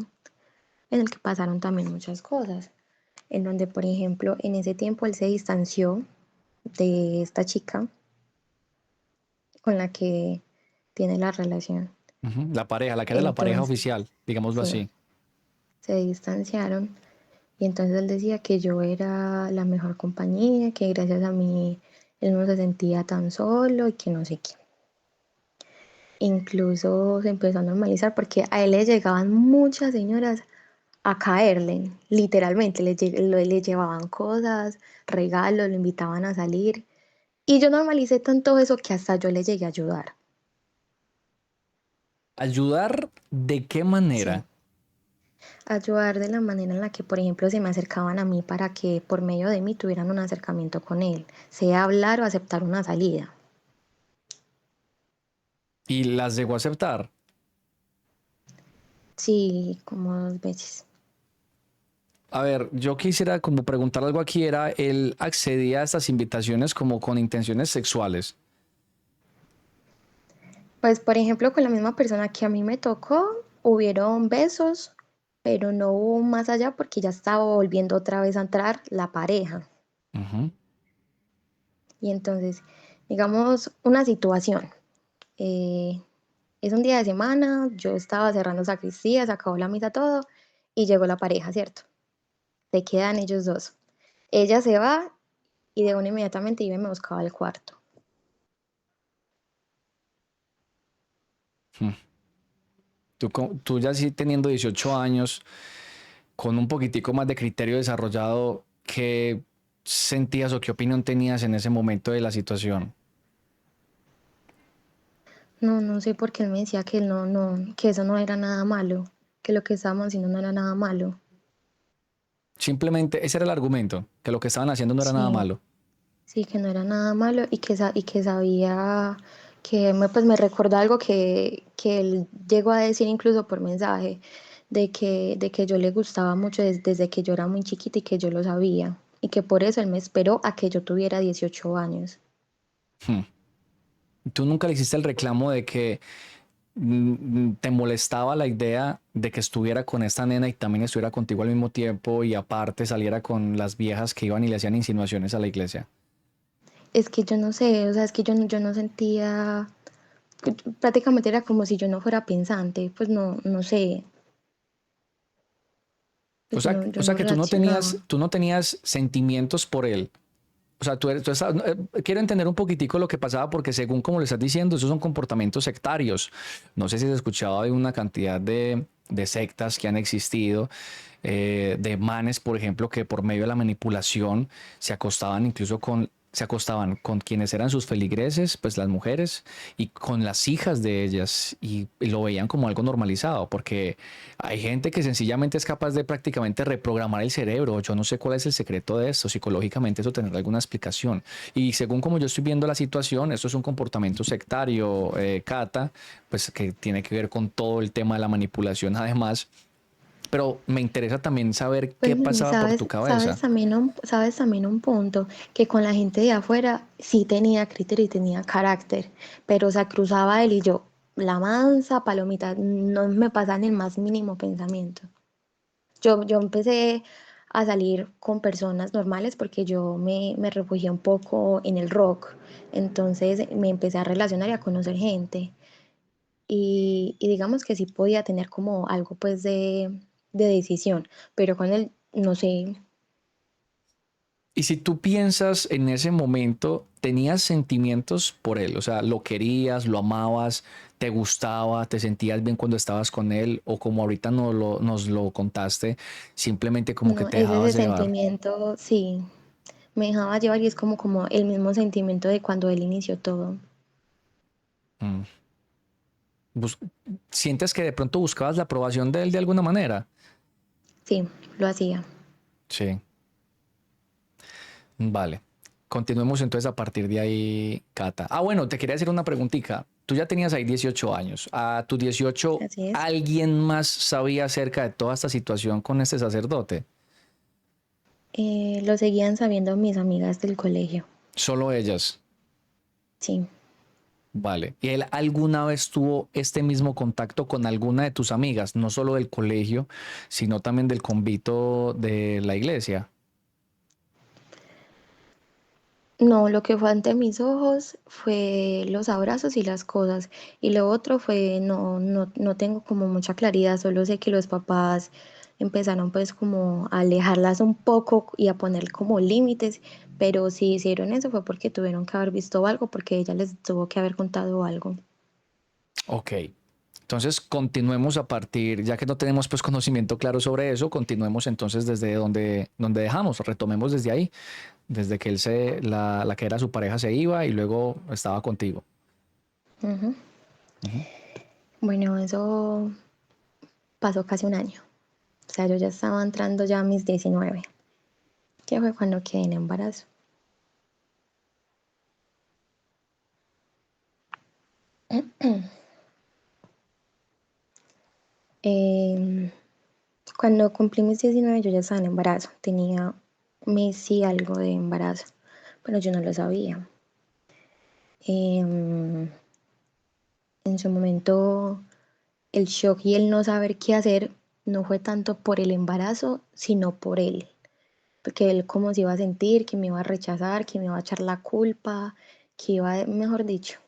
en el que pasaron también muchas cosas, en donde, por ejemplo, en ese tiempo él se distanció de esta chica con la que tiene la relación. Ujú. La pareja, la que era la pareja Entonces, oficial, digámoslo sí, así. se distanciaron y entonces él decía que yo era la mejor compañía, que gracias a mí él no se sentía tan solo y que no sé qué. Incluso se empezó a normalizar porque a él le llegaban muchas señoras a caerle, literalmente, le llevaban cosas, regalos, lo invitaban a salir. Y yo normalicé tanto eso que hasta yo le llegué a ayudar. ¿Ayudar de qué Sí, manera? ayudar de la manera en la que, por ejemplo, se me acercaban a mí para que por medio de mí tuvieran un acercamiento con él, sea hablar o aceptar una salida. Y las llegó a aceptar. Sí, como 2 veces. A ver, yo quisiera como preguntar algo aquí, era, él accedía a estas invitaciones como con intenciones sexuales. Pues, por ejemplo, con la misma persona que a mí me tocó, hubieron besos, pero no hubo más allá porque ya estaba volviendo otra vez a entrar la pareja. Ujú. Y entonces, digamos, una situación. eh, es un día de semana, yo estaba cerrando sacristía, se acabó la misa todo y llegó la pareja, ¿cierto? Se quedan ellos dos. Ella se va y de una inmediatamente iba y me buscaba el cuarto. Tú ya sí teniendo 18 años, con un poquitico más de criterio desarrollado, ¿qué sentías o qué opinión tenías en ese momento de la situación? No, no sé por qué él me decía que no, no, que eso no era nada malo, que lo que estábamos haciendo no era nada malo. Simplemente ese era el argumento, que lo que estaban haciendo no era nada Sí, malo. sí, que no era nada malo y que sabía que pues me recordó algo que él llegó a decir incluso por mensaje, de que yo le gustaba mucho desde que yo era muy chiquita y que yo lo sabía. Y que por eso él me esperó a que yo tuviera 18 años. Hmm. Tú nunca le hiciste el reclamo de que te molestaba la idea de que estuviera con esta nena y también estuviera contigo al mismo tiempo y aparte saliera con las viejas que iban y le hacían insinuaciones a la iglesia. Es que yo no sé, o sea, es que yo no sentía, prácticamente era como si yo no fuera pensante, pues no, no sé, O pues sea, o yo sea no que reaccionaba. tú no tenías sentimientos por él. O sea, quiero entender un poquitico lo que pasaba porque según como le estás diciendo, esos son comportamientos sectarios. No sé si has escuchado de una cantidad de sectas que han existido, de manes, por ejemplo, que por medio de la manipulación se acostaban con quienes eran sus feligreses, pues las mujeres, y con las hijas de ellas, y lo veían como algo normalizado, porque hay gente que sencillamente es capaz de prácticamente reprogramar el cerebro. Yo no sé cuál es el secreto de esto, psicológicamente eso tendrá alguna explicación. Y según como yo estoy viendo la situación, esto es un comportamiento sectario, Cata, pues que tiene que ver con todo el tema de la manipulación además. Pero me interesa también saber Pues qué pasaba por tu cabeza. sabes también un punto, que con la gente de afuera sí tenía criterio y tenía carácter, pero se cruzaba él y yo, la mansa palomita, no me pasan el más mínimo pensamiento. Yo empecé a salir con personas normales porque yo me refugié un poco en el rock, entonces me empecé a relacionar y a conocer gente. Y digamos que sí podía tener como algo pues de decisión, pero con él, no sé, Y si tú piensas en ese momento, ¿tenías sentimientos por él? O sea, ¿lo querías, lo amabas, te gustaba, te sentías bien cuando estabas con él? O como ahorita nos lo contaste, simplemente como que no, te es ese dejabas llevar. sentimiento, sí, me dejaba llevar y es como el mismo sentimiento de cuando él inició todo. Mm. Bus- ¿Sientes que de pronto buscabas la aprobación de él de alguna manera? Sí, lo hacía. Sí, vale. Continuemos entonces a partir de ahí, Cata. Ah, bueno, te quería hacer una preguntita. Tú ya tenías ahí 18 años. ¿A tus 18 Así es. alguien más sabía acerca de toda esta situación con este sacerdote? Lo seguían sabiendo mis amigas del colegio. Solo ellas. Sí. Vale. ¿Y él alguna vez tuvo este mismo contacto con alguna de tus amigas, no solo del colegio, sino también del convito de la iglesia? No, lo que fue ante mis ojos fue los abrazos y las cosas. Y lo otro fue, no tengo como mucha claridad, solo sé que los papás empezaron pues como a alejarlas un poco y a poner como límites, pero si hicieron eso fue porque tuvieron que haber visto algo, porque ella les tuvo que haber contado algo. Ok. Entonces continuemos a partir, ya que no tenemos pues conocimiento claro sobre eso, continuemos entonces desde donde dejamos, retomemos desde ahí, desde que la que era su pareja se iba y luego estaba contigo. Ujú. Ujú. Bueno, eso pasó casi un año. O sea, yo ya estaba entrando ya a mis 19, que fue cuando quedé en embarazo. Em, Cuando cumplí mis 19 yo ya estaba en embarazo, tenía mes y algo de embarazo, pero yo no lo sabía. Em, en su momento el shock y el no saber qué hacer no fue tanto por el embarazo, sino por él, porque él cómo se iba a sentir, que me iba a rechazar, que me iba a echar la culpa, que iba, mejor dicho.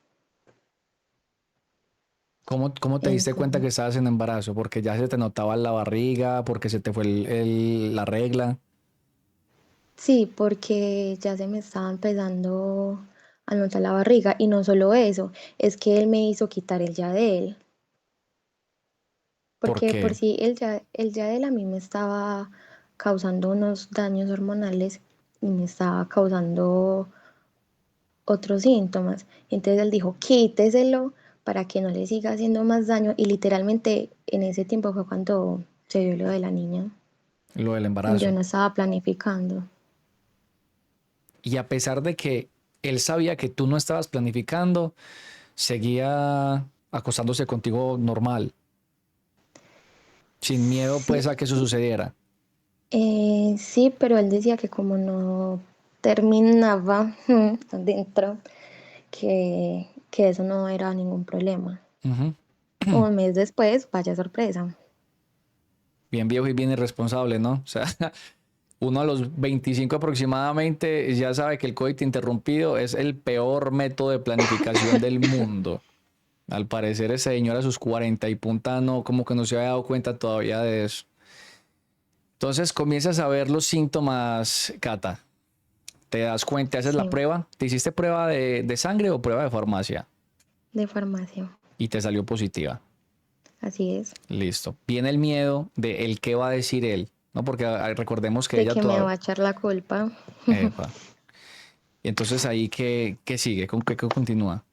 ¿Cómo te diste cuenta Entonces, que estabas en embarazo? Porque ya se te notaba la barriga, porque se te fue la regla. sí, porque ya se me estaba empezando a notar la barriga y no solo eso, es que él me hizo quitar el ya de él. ¿Por Porque de por qué? sí el ya de él a mí me estaba causando unos daños hormonales y me estaba causando otros síntomas. Entonces él dijo, quíteselo para que no le siga haciendo más daño. Y literalmente en ese tiempo fue cuando se dio lo de la niña. Lo del Yo embarazo. no estaba planificando. Y a pesar de que él sabía que tú no estabas planificando, seguía acostándose contigo normal, sin miedo Sí, pues a que eso sucediera. sí, pero él decía que como no terminaba adentro, que eso no era ningún problema. Ujú. Un mes después, vaya sorpresa. Bien viejo y bien irresponsable, ¿no? O sea, uno a los 25 aproximadamente ya sabe que el coito interrumpido es el peor método de planificación del mundo. Al parecer ese señor a sus 40 y punta no, como que no se había dado cuenta todavía de eso. Entonces comienzas a ver los síntomas, Cata. Te das cuenta, haces la Sí, prueba. ¿Te hiciste prueba de sangre o prueba de farmacia? de farmacia. Y te salió positiva. Así es. Listo. Viene el miedo de el qué va a decir él, ¿no? Porque recordemos que De ella que me va todavía... a echar la culpa. Epa. Y entonces ahí, ¿qué sigue? ¿Con qué continúa?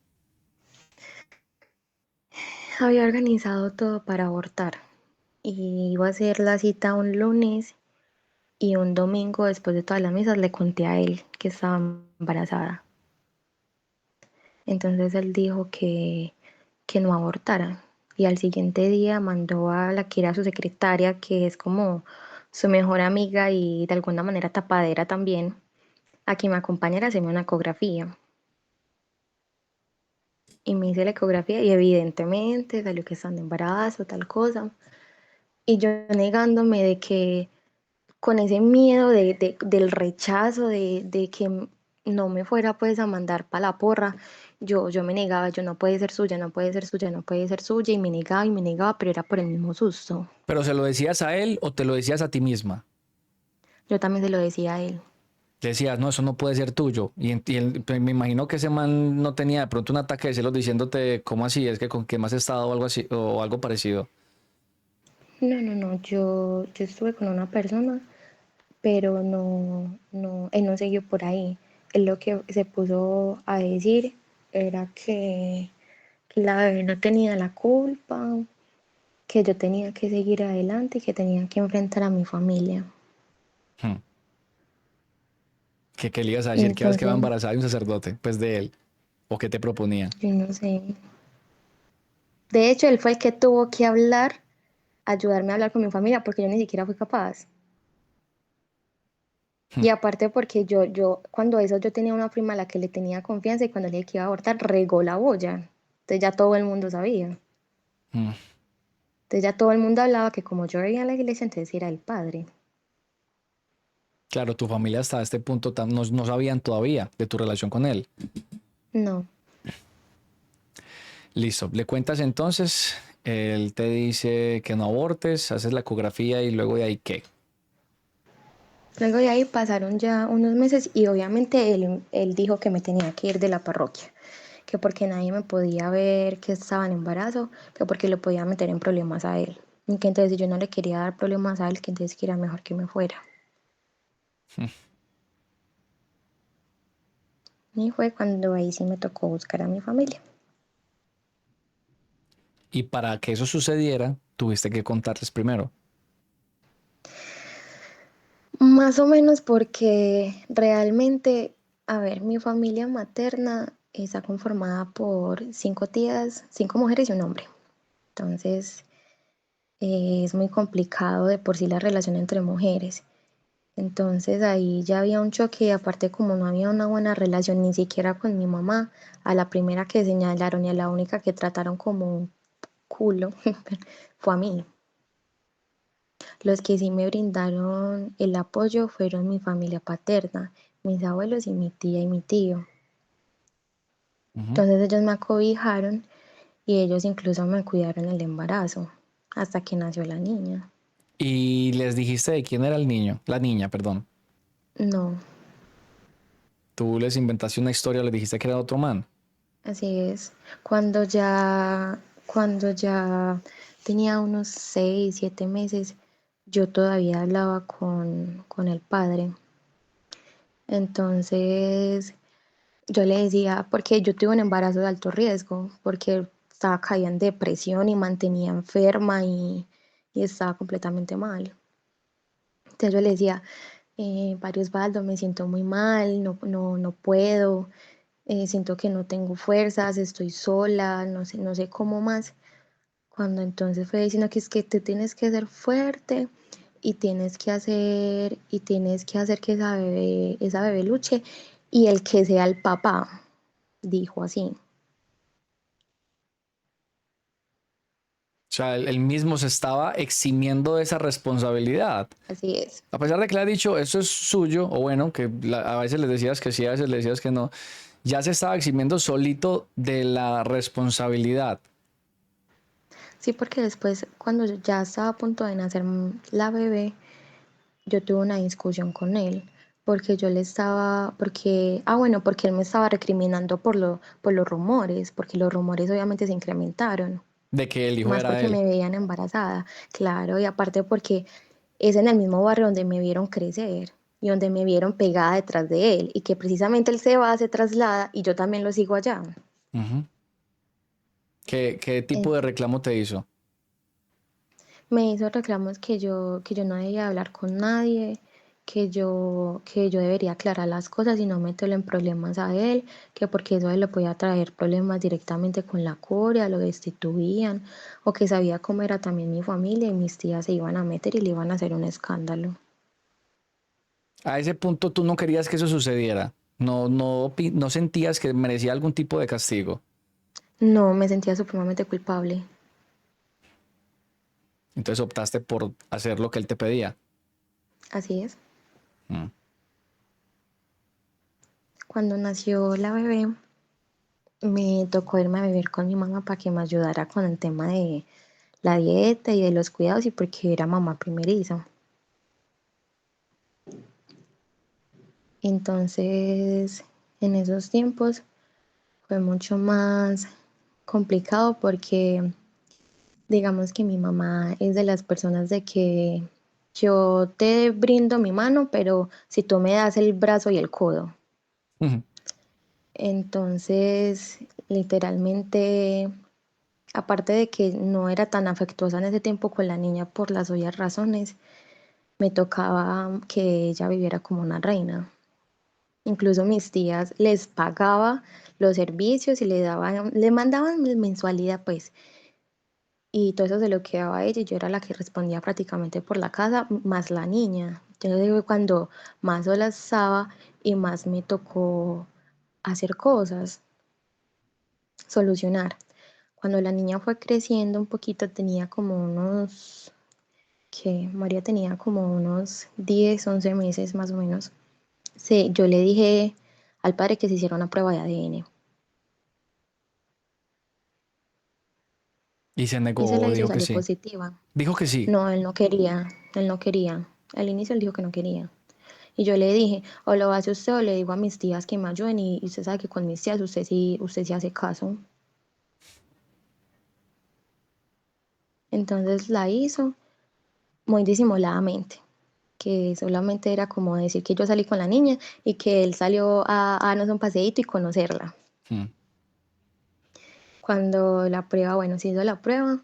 Había organizado todo para abortar. Y iba a hacer la cita un lunes y un domingo después de todas las misas le conté a él que estaba embarazada. Entonces él dijo que no abortara. Y al siguiente día mandó a la que era su secretaria, que es como su mejor amiga y de alguna manera tapadera también, a que me acompañara a hacerme una ecografía. Y me hice la ecografía y evidentemente salió que estaba en embarazo, tal cosa. Y yo negándome de que con ese miedo del rechazo, de que no me fuera pues a mandar para la porra, yo me negaba, yo no puede ser suya, no puede ser suya, no puede ser suya, y me negaba, pero era por el mismo susto. ¿Pero se lo decías a él o te lo decías a ti misma? Yo también se lo decía a él. Le decías, no, eso no puede ser tuyo. Pues, me imagino que ese man no tenía de pronto un ataque de celos diciéndote, ¿cómo así? Es que con qué más has estado o algo así, o algo parecido. No, no, no, yo estuve con una persona, pero él no siguió por ahí. Él lo que se puso a decir era que la bebé no tenía la culpa, que yo tenía que seguir adelante y que tenía que enfrentar a mi familia. Hmm. ¿Qué le ibas a Y decir? Que habías quedado entonces, embarazada de un sacerdote, pues de él. ¿O qué te proponía? yo no sé. De hecho, él fue el que tuvo que hablar, ayudarme a hablar con mi familia, porque yo ni siquiera fui capaz. Hmm, Y aparte porque cuando eso yo tenía una prima a la que le tenía confianza y cuando le dije que iba a abortar, regó la boya. Entonces ya todo el mundo sabía. hmm. Entonces ya todo el mundo hablaba que como yo veía en la iglesia, entonces era el padre. Claro, tu familia hasta este punto no sabían todavía de tu relación con él. No. Listo. Le cuentas entonces, él te dice que no abortes, haces la ecografía y luego de ahí, ¿qué? Luego de ahí pasaron ya unos meses y obviamente él dijo que me tenía que ir de la parroquia, que porque nadie me podía ver que estaba en embarazo, que porque lo podía meter en problemas a él. Y que entonces si yo no le quería dar problemas a él, que entonces que era mejor que me fuera. Y fue cuando ahí sí me tocó buscar a mi familia. Y para que eso sucediera, tuviste que contarles primero. Más o menos porque realmente, a ver, mi familia materna está conformada por 5 tías, 5 mujeres y un hombre. Entonces, es muy complicado de por sí la relación entre mujeres. Entonces ahí ya había un choque y aparte como no había una buena relación ni siquiera con mi mamá, a la primera que señalaron y a la única que trataron como un culo fue a mí. Los que sí me brindaron el apoyo fueron mi familia paterna, mis abuelos y mi tía y mi tío. Ujú. Entonces ellos me acobijaron y ellos incluso me cuidaron el embarazo hasta que nació la niña. Y les dijiste de quién era el niño, la niña, perdón. No, Tú les inventaste una historia, les dijiste que era otro man. así es. Cuando ya tenía unos 6, 7 meses, yo todavía hablaba con el padre. Entonces yo le decía, porque yo tuve un embarazo de alto riesgo, porque estaba caída en depresión y mantenía enferma y estaba completamente mal. Entonces yo le decía, Padre Osvaldo, me siento muy mal, no puedo, siento que no tengo fuerzas, estoy sola, no sé cómo más. Cuando entonces fue diciendo que es que tú tienes que ser fuerte y tienes que hacer que esa bebé luche y el que sea el papá, dijo así. O sea, él mismo se estaba eximiendo de esa responsabilidad. Así es. A pesar de que le ha dicho, eso es suyo, o bueno, que a veces les decías que sí, a veces le decías que no, ya se estaba eximiendo solito de la responsabilidad. Sí, porque después, cuando ya estaba a punto de nacer la bebé, yo tuve una discusión con él, porque yo le estaba, porque, bueno, porque él me estaba recriminando por los rumores, porque los rumores obviamente se incrementaron, de que el hijo más era porque él. me veían embarazada, claro, y aparte porque es en el mismo barrio donde me vieron crecer y donde me vieron pegada detrás de él, y que precisamente él se va, se traslada y yo también lo sigo allá. Ujú. ¿Qué tipo de reclamo te hizo? Me hizo reclamos que yo no debía hablar con nadie, que yo debería aclarar las cosas y no meterle en problemas a él, que porque eso a él le podía traer problemas directamente con la Corea, lo destituían, o que sabía cómo era también mi familia y mis tías se iban a meter y le iban a hacer un escándalo. A ese punto tú no querías que eso sucediera. No sentías que merecía algún tipo de castigo. No, me sentía supremamente culpable. Entonces optaste por hacer lo que él te pedía. Así es. Mm. Cuando nació la bebé, me tocó irme a vivir con mi mamá para que me ayudara con el tema de la dieta y de los cuidados y porque era mamá primeriza. Entonces, en esos tiempos fue mucho más complicado porque digamos que mi mamá es de las personas de que yo te brindo mi mano, pero si tú me das el brazo y el codo. Ujú. Entonces, literalmente, aparte de que no era tan afectuosa en ese tiempo con la niña por las obvias razones, me tocaba que ella viviera como una reina. Incluso mis tías les pagaba los servicios y le daban, le mandaban mensualidad, pues, y todo eso se lo quedaba a ella y yo era la que respondía prácticamente por la casa, más la niña. Yo digo cuando más sola estaba y más me tocó hacer cosas, solucionar. Cuando la niña fue creciendo un poquito, tenía como unos, que María tenía como unos 10 11 meses más o menos. Sí, yo le dije al padre que se hiciera una prueba de ADN. Y se Y se la negó, hizo y dijo que salió sí. positiva. Dijo que sí. No, él no quería, él no quería. Al inicio él dijo que no quería. Y yo le dije, o lo hace usted o le digo a mis tías que me ayuden y usted sabe que con mis tías usted sí hace caso. Entonces la hizo muy disimuladamente, que solamente era como decir que yo salí con la niña y que él salió a darnos un paseíto y conocerla. Mm. Cuando la prueba, bueno, se hizo la prueba,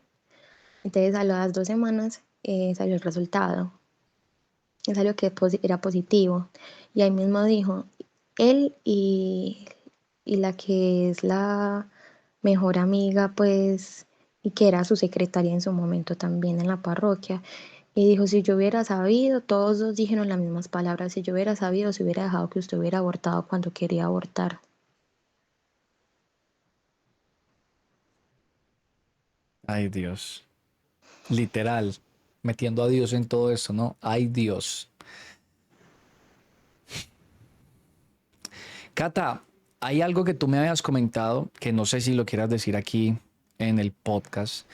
entonces a las 2 semanas salió el resultado. Y salió que era positivo. Y ahí mismo dijo, él y la que es la mejor amiga, pues, y que era su secretaria en su momento también en la parroquia. Y dijo, si yo hubiera sabido, todos dos dijeron las mismas palabras, si yo hubiera sabido, se hubiera dejado que usted hubiera abortado cuando quería abortar. Ay, Dios. Literal. Metiendo a Dios en todo esto, ¿no? Ay, Dios. Cata, hay algo que tú me habías comentado que no sé si lo quieras decir aquí en el podcast.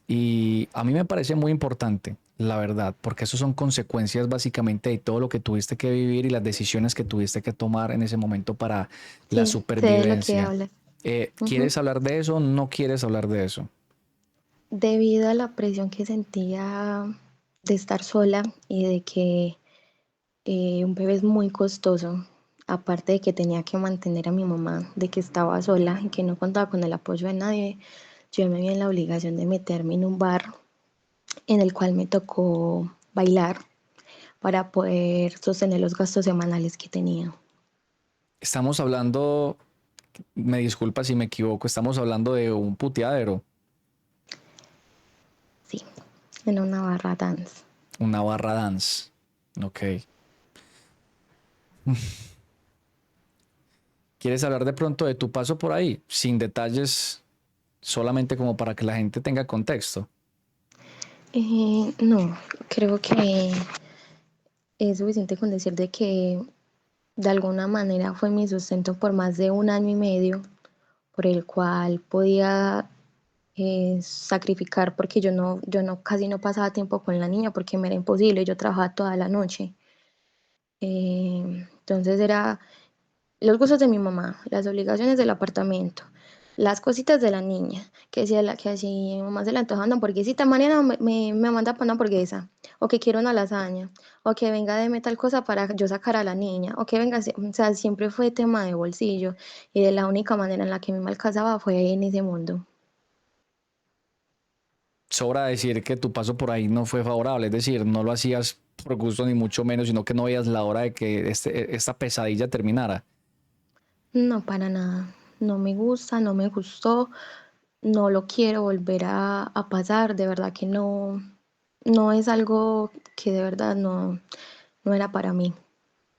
Y a mí me parece muy importante, la verdad, porque eso son consecuencias básicamente de todo lo que tuviste que vivir y las decisiones que tuviste que tomar en ese momento para la Sí, sé de lo que supervivencia. habla. Ujú. ¿Quieres hablar de eso? ¿No quieres hablar de eso? Debido a la presión que sentía de estar sola y de que un bebé es muy costoso, aparte de que tenía que mantener a mi mamá, de que estaba sola y que no contaba con el apoyo de nadie, yo me vi en la obligación de meterme en un bar en el cual me tocó bailar para poder sostener los gastos semanales que tenía. Estamos hablando, me disculpa si me equivoco, estamos hablando de un puteadero, Sí, en una barra dance. una barra dance. Ok. ¿Quieres hablar de pronto de tu paso por ahí, sin detalles, solamente como para que la gente tenga contexto? No, creo que es suficiente con decir de que de alguna manera fue mi sustento por más de 1 año y medio, por el cual podía sacrificar porque yo no casi no pasaba tiempo con la niña porque me era imposible, yo trabajaba toda la noche. Entonces era los gustos de mi mamá, las obligaciones del apartamento, las cositas de la niña, que si mi mamá se le antoja una hamburguesita, mañana me manda para una hamburguesa, o que quiero una lasaña, o que venga de tal cosa para yo sacar a la niña, o que venga, o sea, siempre fue tema de bolsillo, y de la única manera en la que me alcanzaba fue en ese mundo. Sobra decir que tu paso por ahí no fue favorable, es decir, no lo hacías por gusto ni mucho menos, sino que no veías la hora de que esta pesadilla terminara. No, para nada. No me gusta, no me gustó, no lo quiero volver a pasar. De verdad que no, no es algo que de verdad no, no era para mí.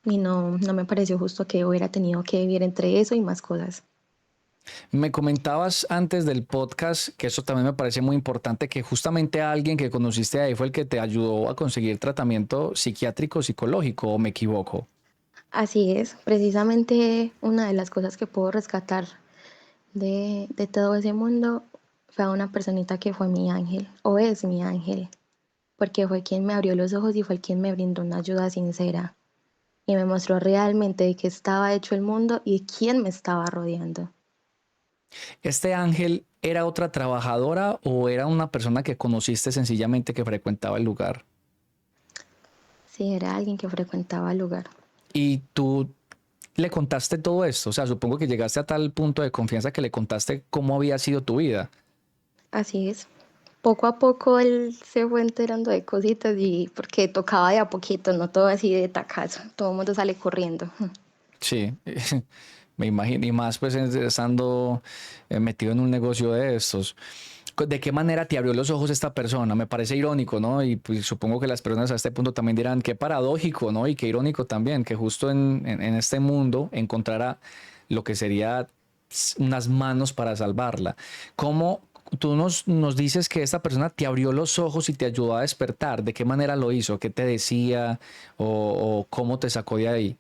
Y no, no me pareció justo que hubiera tenido que vivir entre eso y más cosas. Me comentabas antes del podcast, que eso también me parece muy importante, que justamente alguien que conociste ahí fue el que te ayudó a conseguir tratamiento psiquiátrico psicológico, ¿o me equivoco? Así es, precisamente una de las cosas que puedo rescatar de todo ese mundo fue a una personita que fue mi ángel, o es mi ángel, porque fue quien me abrió los ojos y fue quien me brindó una ayuda sincera y me mostró realmente de qué estaba hecho el mundo y quién me estaba rodeando. ¿Este ángel era otra trabajadora o era una persona que conociste sencillamente que frecuentaba el lugar? Sí, era alguien que frecuentaba el lugar. Y tú le contaste todo esto, o sea, supongo que llegaste a tal punto de confianza que le contaste cómo había sido tu vida. Así es. Poco a poco él se fue enterando de cositas y porque tocaba de a poquito, no todo así de tacazo. Todo el mundo sale corriendo. Sí, me imagino, y más pues estando metido en un negocio de estos. ¿De qué manera te abrió los ojos esta persona? Me parece irónico, ¿no? Y pues supongo que las personas a este punto también dirán, qué paradójico, ¿no? Y qué irónico también, que justo en este mundo encontrara lo que sería unas manos para salvarla. ¿Cómo tú nos dices que esta persona te abrió los ojos y te ayudó a despertar? ¿De qué manera lo hizo? ¿Qué te decía? O cómo te sacó de ahí?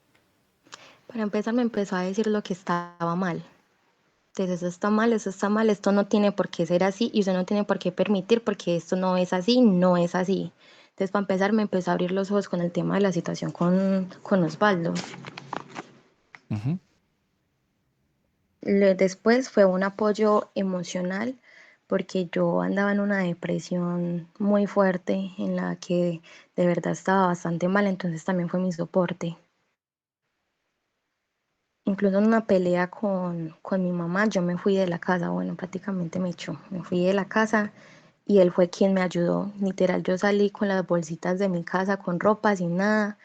Para empezar me empezó a decir lo que estaba mal. Entonces eso está mal, esto no tiene por qué ser así y usted no tiene por qué permitir porque esto no es así, no es así. Entonces para empezar me empezó a abrir los ojos con el tema de la situación con Osvaldo. Ujú. Después fue un apoyo emocional porque yo andaba en una depresión muy fuerte en la que de verdad estaba bastante mal, entonces también fue mi soporte. Incluso en una pelea con mi mamá, yo me fui de la casa, bueno, prácticamente me echó, me fui de la casa y él fue quien me ayudó. Literal, yo salí con las bolsitas de mi casa, con ropa, sin nada.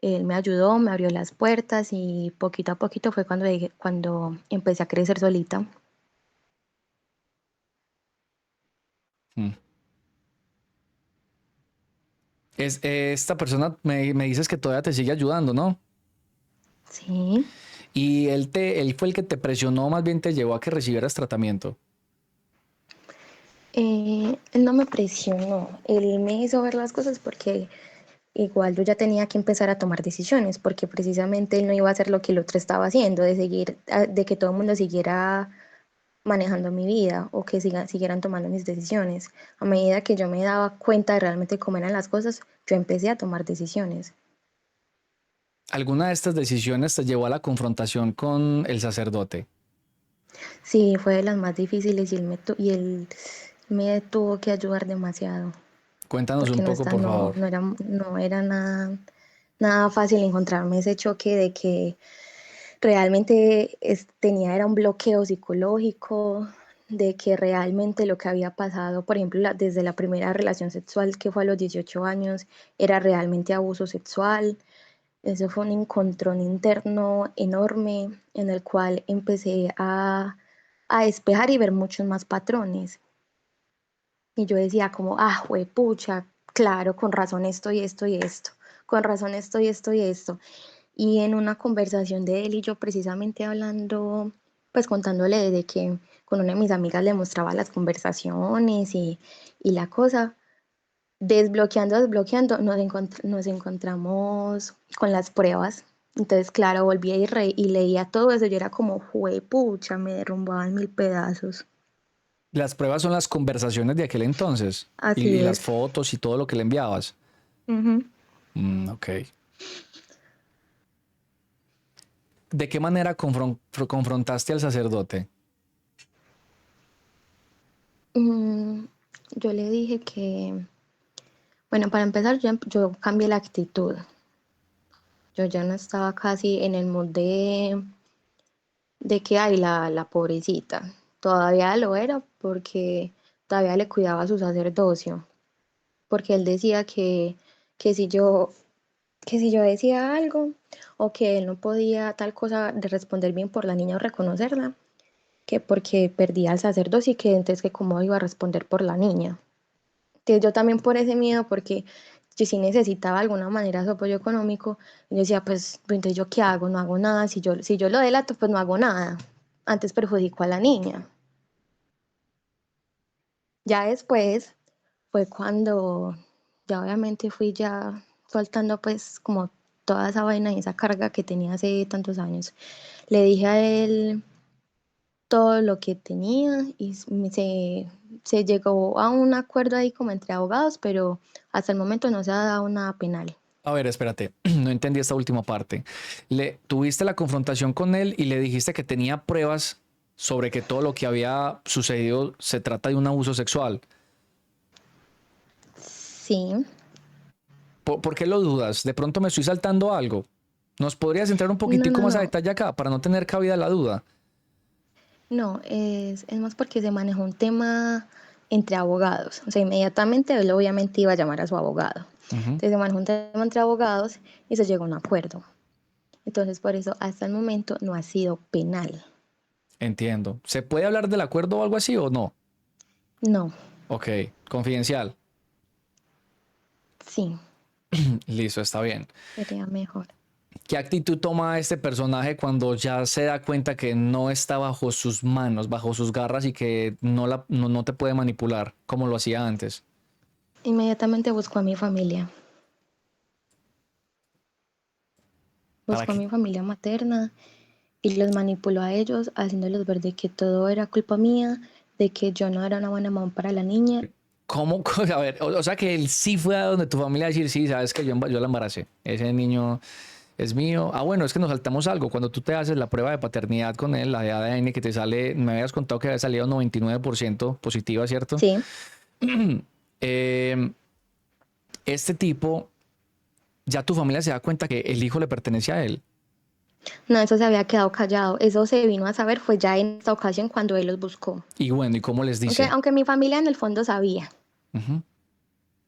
Él me ayudó, me abrió las puertas y poquito a poquito fue cuando empecé a crecer solita. Mm. Esta persona me dices que todavía te sigue ayudando, ¿no? Sí. Y él fue el que te presionó, más bien te llevó a que recibieras tratamiento. Él no me presionó, él me hizo ver las cosas porque igual yo ya tenía que empezar a tomar decisiones, porque precisamente él no iba a hacer lo que el otro estaba haciendo, de seguir, de que todo el mundo siguiera manejando mi vida o que siguieran tomando mis decisiones. A medida que yo me daba cuenta de realmente cómo eran las cosas, yo empecé a tomar decisiones. ¿Alguna de estas decisiones te llevó a la confrontación con el sacerdote? Sí, fue de las más difíciles y él me tuvo que ayudar demasiado, Cuéntanos porque un poco, por favor. no era nada, nada fácil encontrarme ese choque de que realmente tenía era un bloqueo psicológico, de que realmente lo que había pasado, por ejemplo, desde la primera relación sexual que fue a los 18 años, era realmente abuso sexual. Eso fue un encontrón interno enorme en el cual empecé a despejar y ver muchos más patrones. Y yo decía como, ah, pucha, claro, con razón esto y esto y esto, con razón esto y esto y esto. Y en una conversación de él y yo precisamente hablando, pues contándole de que con una de mis amigas le mostraba las conversaciones y la cosa, desbloqueando, nos encontramos con las pruebas. Entonces, claro, volví y leía todo eso. Yo era como, pucha, me derrumbaba en mil pedazos. Las pruebas son las conversaciones de aquel entonces y Así las es. fotos y todo lo que le enviabas. Ujú. Ok. ¿De qué manera confrontaste al sacerdote? Mm, yo le dije que, bueno, para empezar, yo cambié la actitud. Yo ya no estaba casi en el mood de que hay la pobrecita. Todavía lo era porque todavía le cuidaba su sacerdocio. Porque él decía que si yo, que si yo decía algo o que él no podía tal cosa de responder bien por la niña o reconocerla, que porque perdía el sacerdocio y que entonces que cómo iba a responder por la niña. Que yo también por ese miedo, porque yo sí necesitaba de alguna manera su apoyo económico, y yo decía, pues entonces yo qué hago, no hago nada, si yo lo delato, pues no hago nada, antes perjudico a la niña. Ya después fue cuando ya obviamente fui ya soltando pues como toda esa vaina y esa carga que tenía hace tantos años. Le dije a él todo lo que tenía y se llegó a un acuerdo ahí como entre abogados, pero hasta el momento no se ha dado nada penal. A ver, espérate, no entendí esta última parte. Le tuviste la confrontación con él y le dijiste que tenía pruebas sobre que todo lo que había sucedido se trata de un abuso sexual. Sí, ¿Por qué lo dudas? De pronto me estoy saltando algo. ¿Nos podrías entrar un no, poquitico no, más a no, detalle acá para no tener cabida la duda? no, es más porque se manejó un tema entre abogados, o sea, inmediatamente él obviamente iba a llamar a su abogado. Ujú. Entonces se manejó un tema entre abogados y se llegó a un acuerdo. Entonces por eso hasta el momento no ha sido penal. Entiendo. ¿Se puede hablar del acuerdo o algo así o no? No, Ok, confidencial. sí, Listo, está bien. sería mejor. ¿Qué actitud toma este personaje cuando ya se da cuenta que no está bajo sus manos, bajo sus garras y que no te puede manipular como lo hacía antes? Inmediatamente buscó a mi familia. ¿Para Buscó a qué? mi familia materna y los manipuló a ellos, haciéndoles ver de que todo era culpa mía, de que yo no era una buena mamá para la niña. ¿Cómo? A ver, o sea que él sí fue a donde tu familia a decir, sí, sabes que yo la embaracé. Ese niño es mío. Ah, bueno, es que nos saltamos algo. Cuando tú te haces la prueba de paternidad con él, la de ADN que te sale, me habías contado que había salido 99% positiva, ¿cierto? Sí, Eh, este tipo, ya tu familia se da cuenta que el hijo le pertenece a él. no, eso se había quedado callado. Eso se vino a saber fue ya en esta ocasión cuando él los buscó. Y bueno, ¿y cómo les Aunque, dice? aunque mi familia en el fondo sabía. Ujú.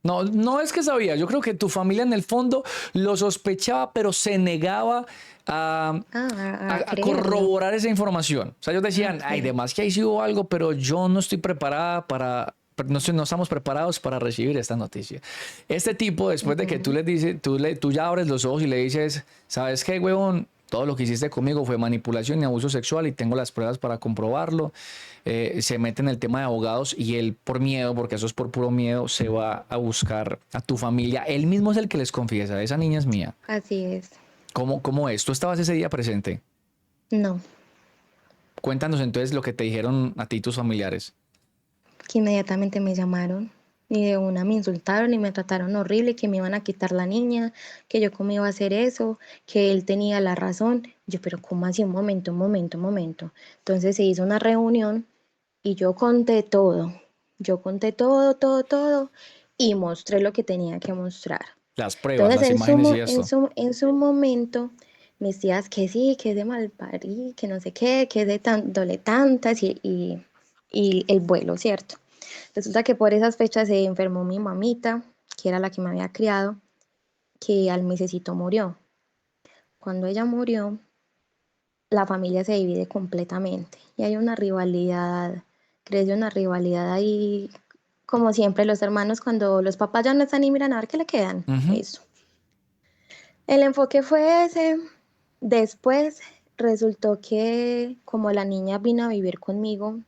No, no es que sabía. Yo creo que tu familia en el fondo lo sospechaba, pero se negaba a, A a creerlo. corroborar esa información. O sea, ellos decían, ay, Ok. demás que ahí sí hubo algo, pero yo no estoy preparada para, no estamos preparados para recibir esta noticia. Este tipo, después de que tú les dices, tú ya abres los ojos y le dices, ¿sabes qué, huevón? Todo lo que hiciste conmigo fue manipulación y abuso sexual y tengo las pruebas para comprobarlo. Se mete en el tema de abogados y él por miedo, porque eso es por puro miedo, se va a buscar a tu familia. Él mismo es el que les confiesa, esa niña es mía. Así es. ¿Cómo es? ¿Tú estabas ese día presente? No, Cuéntanos entonces lo que te dijeron a ti y tus familiares. que inmediatamente me llamaron y de una me insultaron y me trataron horrible, que me iban a quitar la niña, que yo cómo iba a hacer eso, que él tenía la razón. Yo, pero ¿cómo así? Un momento, un momento, un momento. Entonces se hizo una reunión y yo conté todo. Yo conté todo, todo, todo y mostré lo que tenía que mostrar. Las pruebas, Entonces las en su, imágenes y mo- esto. en su momento, mis tías que sí, que es de malparí, que no sé qué, que es de dándole tantas y el vuelo, ¿cierto? Resulta que por esas fechas se enfermó mi mamita, que era la que me había criado, que al mesecito murió. Cuando ella murió, la familia se divide completamente y hay una rivalidad, crece una rivalidad ahí, como siempre los hermanos cuando los papás ya no están y miran a ver qué le quedan. Ujú. Eso. El enfoque fue ese. Después resultó que como la niña vino a vivir conmigo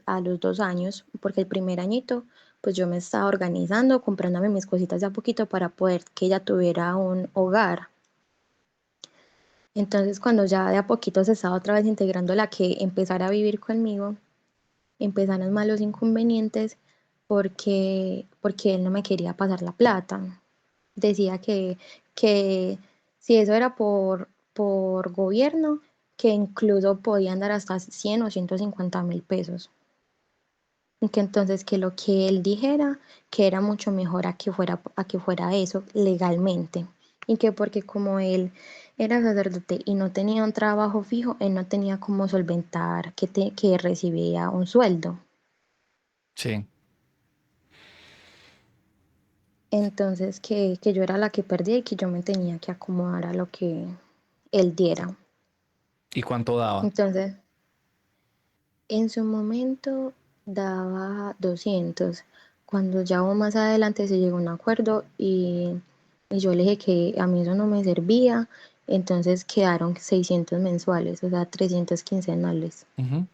a los 2 años, porque el primer añito, pues yo me estaba organizando, comprándome mis cositas de a poquito para poder que ella tuviera un hogar. Entonces cuando ya de a poquito se estaba otra vez integrando la que empezara a vivir conmigo, empezaron malos inconvenientes porque él no me quería pasar la plata. Decía que si eso era por gobierno, que incluso podían dar hasta 100 o 150.000 pesos. Y que entonces que lo que él dijera, que era mucho mejor a que fuera eso legalmente. Y que porque como él era sacerdote y no tenía un trabajo fijo, él no tenía cómo solventar que recibía un sueldo. Sí. Entonces que yo era la que perdía y que yo me tenía que acomodar a lo que él diera. ¿Y cuánto daba? Entonces, en su momento daba 200. Cuando ya más adelante se llegó a un acuerdo y yo le dije que a mí eso no me servía, entonces quedaron 600 mensuales, o sea, 300 quincenales. Ujú.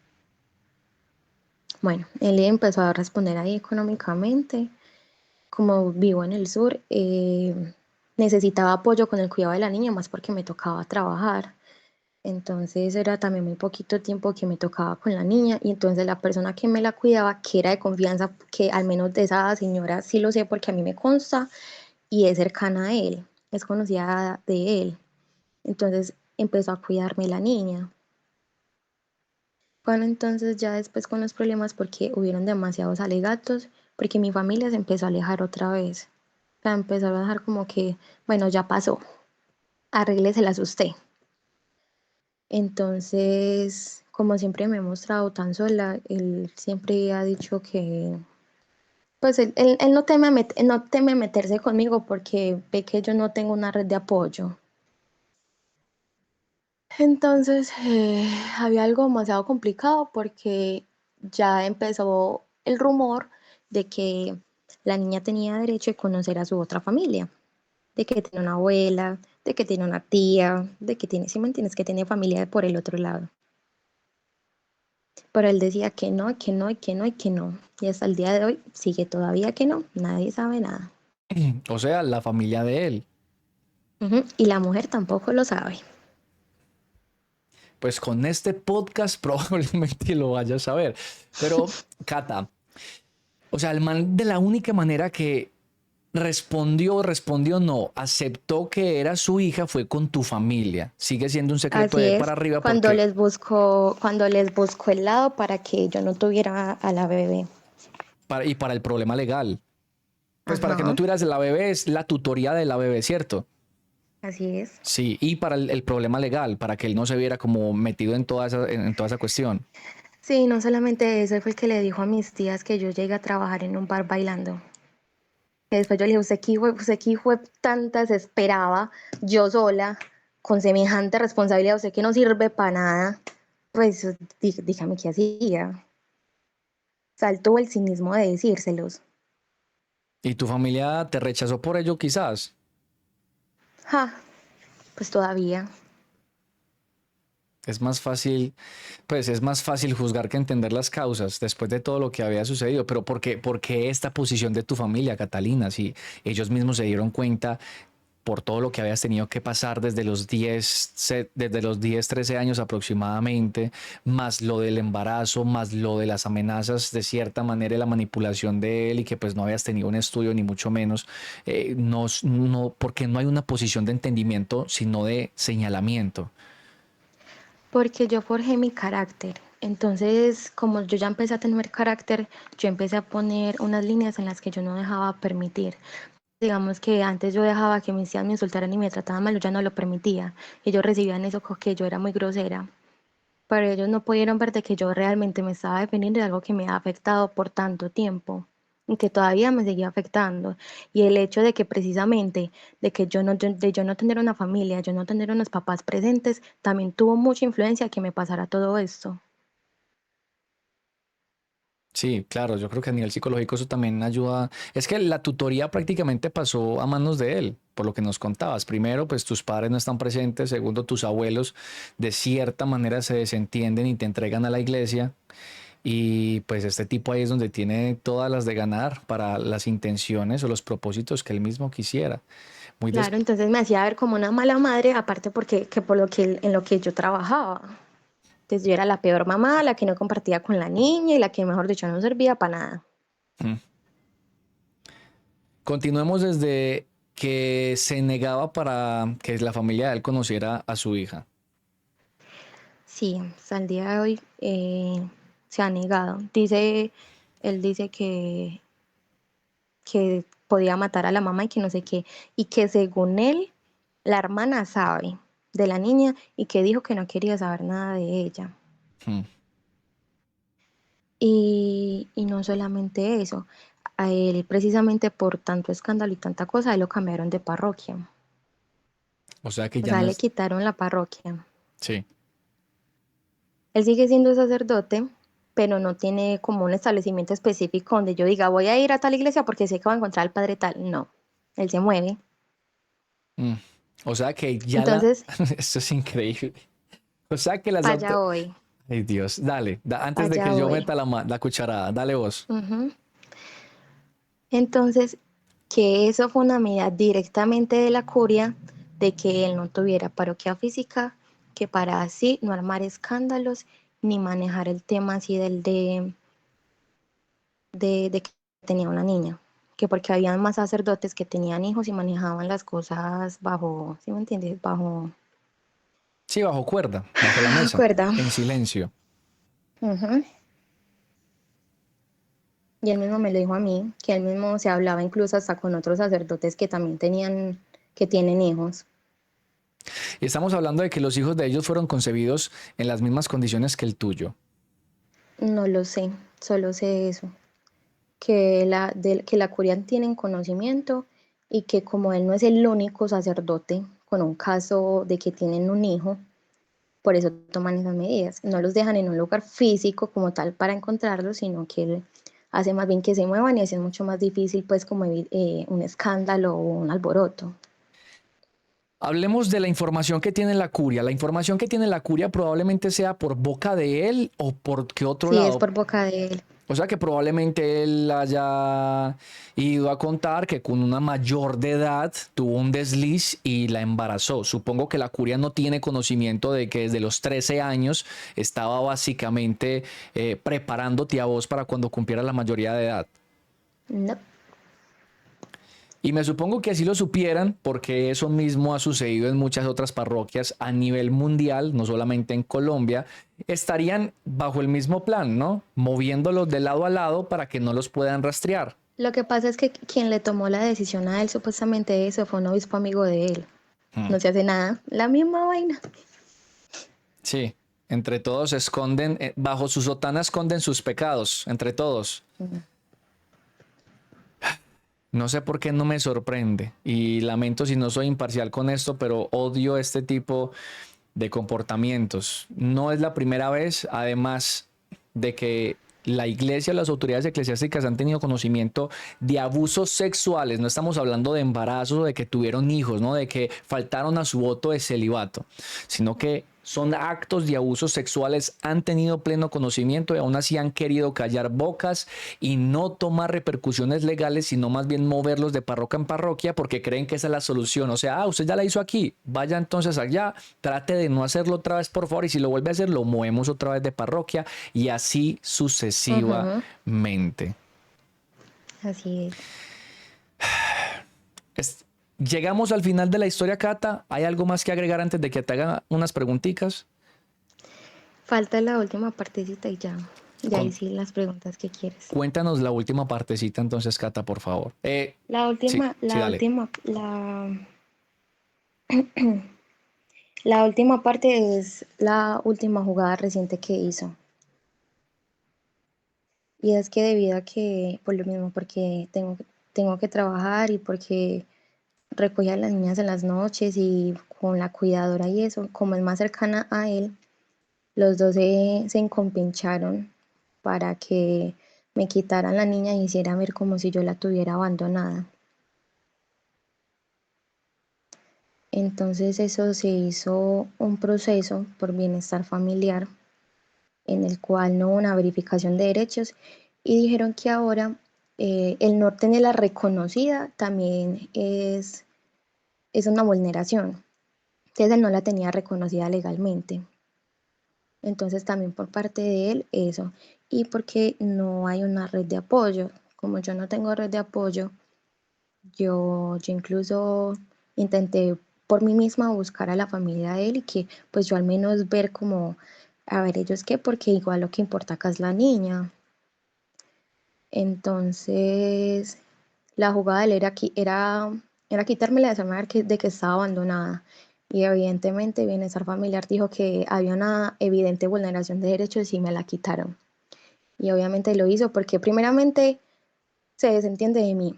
Bueno, él empezó a responder ahí económicamente. Como vivo en el sur, necesitaba apoyo con el cuidado de la niña, más porque me tocaba trabajar. Entonces era también muy poquito tiempo que me tocaba con la niña y entonces la persona que me la cuidaba, que era de confianza, que al menos de esa señora sí lo sé porque a mí me consta y es cercana a él, es conocida de él. Entonces empezó a cuidarme la niña. Bueno, entonces ya después con los problemas porque hubieron demasiados alegatos, porque mi familia se empezó a alejar otra vez. O sea, empezó a dejar como que, bueno, ya pasó, arrégleselas usted. Entonces, como siempre me he mostrado tan sola, él siempre ha dicho que, pues él no teme meterse conmigo porque ve que yo no tengo una red de apoyo. Entonces, había algo demasiado complicado porque ya empezó el rumor de que la niña tenía derecho de conocer a su otra familia, de que tiene una abuela, de que tiene una tía, de que tiene, si me entiendes, que tiene familia por el otro lado. Pero él decía que no, que no, y que no, y que no. Y hasta el día de hoy sigue todavía que no, nadie sabe nada. O sea, la familia de él. Ujú. Y la mujer tampoco lo sabe. Pues con este podcast probablemente lo vayas a ver. Pero, Cata, o sea, el man de la única manera que respondió no, aceptó que era su hija fue con tu familia. Sigue siendo un secreto de Así ahí es, para arriba cuando porque, les busco, cuando les busco el lado para que yo no tuviera a la bebé. y para el problema legal. Pues para que no Ajá, tuvieras la bebé es la tutoría de la bebé, ¿cierto? así es. Sí, y para el problema legal, para que él no se viera como metido en toda esa cuestión. Sí, no solamente eso, fue el que le dijo a mis tías que yo llegué a trabajar en un bar bailando. Que después yo le dije, usted qué hijo de tantas esperaba, yo sola, con semejante responsabilidad, usted que no sirve para nada. Pues dígame qué hacía. Saltó el cinismo de decírselos. Y tu familia te rechazó por ello, quizás. Ja, pues todavía. Es más fácil, pues es más fácil juzgar que entender las causas después de todo lo que había sucedido. Pero por qué esta posición de tu familia, Catalina? Si ellos mismos se dieron cuenta por todo lo que habías tenido que pasar desde los 10 13 años aproximadamente, más lo del embarazo, más lo de las amenazas, de cierta manera, y la manipulación de él y que pues no habías tenido un estudio ni mucho menos, porque no hay una posición de entendimiento, sino de señalamiento. Porque yo forjé mi carácter. Entonces, como yo ya empecé a tener carácter, yo empecé a poner unas líneas en las que yo no dejaba permitir. Digamos que antes yo dejaba que mis tías me insultaran y me trataban mal, yo ya no lo permitía. Ellos recibían eso que yo era muy grosera. Pero ellos no pudieron ver de que yo realmente me estaba defendiendo de algo que me ha afectado por tanto tiempo y que todavía me seguía afectando. Y el hecho de que precisamente, de que yo no tener una familia, yo no tener unos papás presentes, también tuvo mucha influencia que me pasara todo esto. Sí, claro, yo creo que a nivel psicológico eso también ayuda. Es que la tutoría prácticamente pasó a manos de él, por lo que nos contabas. Primero, pues tus padres no están presentes. Segundo, tus abuelos de cierta manera se desentienden y te entregan a la iglesia. Y pues este tipo ahí es donde tiene todas las de ganar para las intenciones o los propósitos que él mismo quisiera. Muy des- Claro, entonces me hacía ver como una mala madre, aparte porque que por lo que en lo que yo trabajaba. Entonces yo era la peor mamá, la que no compartía con la niña y la que, mejor dicho, no servía para nada. Mm. Continuemos desde que se negaba para que la familia de él conociera a su hija. Sí, hasta el día de hoy se ha negado. Él dice que podía matar a la mamá y que no sé qué, y que según él, la hermana sabe de la niña y que dijo que no quería saber nada de ella. Hmm. Y no solamente eso, a él precisamente por tanto escándalo y tanta cosa, a él lo cambiaron de parroquia. O sea que O ya sea, no le es... quitaron la parroquia. Sí. Él sigue siendo sacerdote, pero no tiene como un establecimiento específico donde yo diga, voy a ir a tal iglesia porque sé que voy a encontrar al padre tal. No, él se mueve. Mm. O sea que ya la... Entonces, Esto es increíble. O sea que las allá autoridades... voy, Ay Dios, dale, antes de que allá yo voy. meta la cucharada, dale vos. Ujú. Entonces, que eso fue una medida directamente de la curia de que él no tuviera parroquia física, que para así no armar escándalos ni manejar el tema así de que tenía una niña, que porque había más sacerdotes que tenían hijos y manejaban las cosas bajo, ¿sí me entiendes? Sí, bajo cuerda, bajo la mesa, Cuerda. en silencio. Ujú. Y él mismo me lo dijo a mí, que él mismo se hablaba incluso hasta con otros sacerdotes que también que tienen hijos. Y estamos hablando de que los hijos de ellos fueron concebidos en las mismas condiciones que el tuyo. No lo sé, solo sé eso, que la curia tienen conocimiento y que como él no es el único sacerdote con un caso de que tienen un hijo, por eso toman esas medidas. No los dejan en un lugar físico como tal para encontrarlos, sino que él hace más bien que se muevan y así es mucho más difícil pues como un escándalo o un alboroto. Hablemos de la información que tiene la curia. La información que tiene la curia probablemente sea por boca de él o por qué otro Sí, es lado. por boca de él. O sea que probablemente él haya ido a contar que con una mayor de edad tuvo un desliz y la embarazó. Supongo que la curia no tiene conocimiento de que desde los 13 años estaba básicamente preparándote a vos para cuando cumpliera la mayoría de edad. No. Y me supongo que así lo supieran porque eso mismo ha sucedido en muchas otras parroquias a nivel mundial, no solamente en Colombia, estarían bajo el mismo plan, ¿no? Moviéndolos de lado a lado para que no los puedan rastrear. Lo que pasa es que quien le tomó la decisión a él supuestamente de eso fue un obispo amigo de él. Hmm. No se hace nada. La misma vaina. Sí, entre todos esconden, bajo su sotana esconden sus pecados, entre todos. No sé por qué no me sorprende y lamento si no soy imparcial con esto, pero odio este tipo de comportamientos. No es la primera vez, además de que la iglesia o las autoridades eclesiásticas han tenido conocimiento de abusos sexuales. No estamos hablando de embarazos o de que tuvieron hijos, ¿no? De que faltaron a su voto de celibato, sino que son actos de abusos sexuales, han tenido pleno conocimiento y aún así han querido callar bocas y no tomar repercusiones legales, sino más bien moverlos de parroquia en parroquia porque creen que esa es la solución. O sea, usted ya la hizo aquí, vaya entonces allá, trate de no hacerlo otra vez, por favor, y si lo vuelve a hacer, lo movemos otra vez de parroquia y así Ujú. sucesivamente. Así es. Es- Llegamos al final de la historia, Cata. ¿Hay algo más que agregar antes de que te haga unas preguntitas? Falta la última partecita y ya. Ya ahí Con, sí las preguntas que quieres. Cuéntanos la última partecita entonces, Cata, por favor. La Sí, última, sí, la dale. última, la última parte es la última jugada reciente que hizo. Y es que debido a que, por lo mismo, porque tengo que trabajar y porque recogía a las niñas en las noches y con la cuidadora y eso, como es más cercana a él, los dos se encompincharon para que me quitaran la niña y hicieran ver como si yo la tuviera abandonada. Entonces eso se hizo un proceso por bienestar familiar en el cual no hubo una verificación de derechos y dijeron que ahora el no tenerla reconocida también es una vulneración. Entonces él no la tenía reconocida legalmente. Entonces también por parte de él eso. Y porque no hay una red de apoyo. Como yo no tengo red de apoyo, yo incluso intenté por mí misma buscar a la familia de él y que pues yo al menos ver como, a ver ellos qué, porque igual lo que importa acá es la niña. Entonces, la jugada de él era quitarme la de de que estaba abandonada. Y evidentemente Bienestar Familiar dijo que había una evidente vulneración de derechos y me la quitaron. Y obviamente lo hizo porque primeramente se desentiende de mí,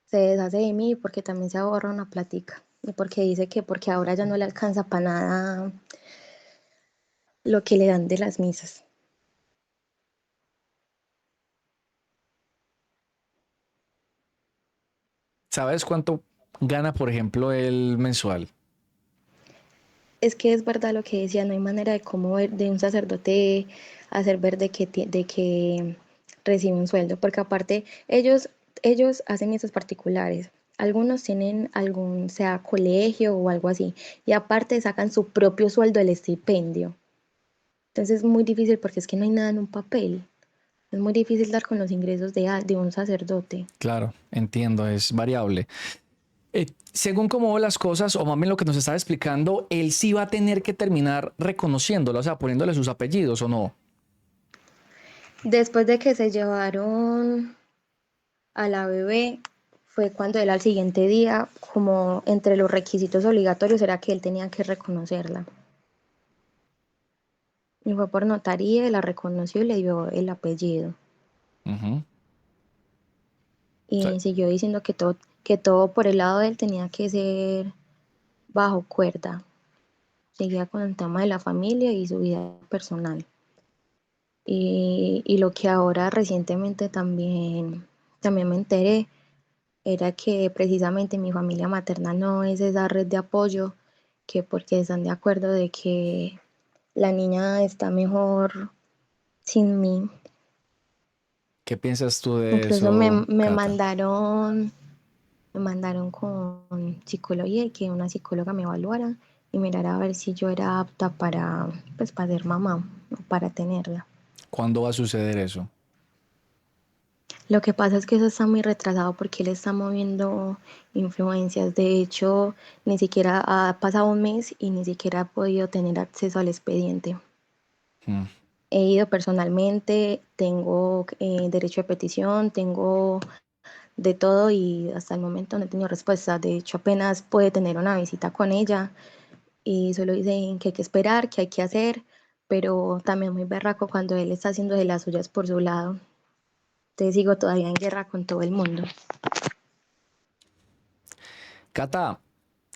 se deshace de mí porque también se ahorra una plática. Y porque dice que porque ahora ya no le alcanza para nada lo que le dan de las misas. ¿Sabes cuánto gana, por ejemplo, el mensual? Es que es verdad lo que decía, no hay manera de cómo ver de un sacerdote hacer ver de que recibe un sueldo, porque aparte ellos hacen misas particulares. Algunos tienen algún, sea colegio o algo así, y aparte sacan su propio sueldo del estipendio. Entonces es muy difícil porque es que no hay nada en un papel. Es muy difícil dar con los ingresos de un sacerdote. Claro, entiendo, es variable. Según cómo veo las cosas, o más bien lo que nos estaba explicando, él sí va a tener que terminar reconociéndola, o sea, poniéndole sus apellidos o no. Después de que se llevaron a la bebé, fue cuando él al siguiente día, como entre los requisitos obligatorios, era que él tenía que reconocerla. Y fue por notaría, la reconoció y le dio el apellido. Ujú. O sea, Y siguió diciendo que todo por el lado de él tenía que ser bajo cuerda. Seguía con el tema de la familia y su vida personal. Y lo que ahora recientemente también me enteré era que precisamente mi familia materna no es esa red de apoyo, que porque están de acuerdo de que la niña está mejor sin mí. ¿qué piensas tú de Incluso me, eso, me Cata? mandaron, me mandaron con psicología y que una psicóloga me evaluara y mirara a ver si yo era apta para, pues, para ser mamá o para tenerla. ¿Cuándo va a suceder eso? Lo que pasa es que eso está muy retrasado porque él está moviendo influencias. De hecho, ni siquiera ha pasado un mes y ni siquiera ha podido tener acceso al expediente. Mm. He ido personalmente, tengo derecho de petición, tengo de todo y hasta el momento no he tenido respuesta. De hecho, apenas puede tener una visita con ella y solo dicen que hay que esperar, que hay que hacer, pero también muy berraco cuando él está haciendo de las suyas por su lado. Entonces sigo todavía en guerra con todo el mundo. Cata,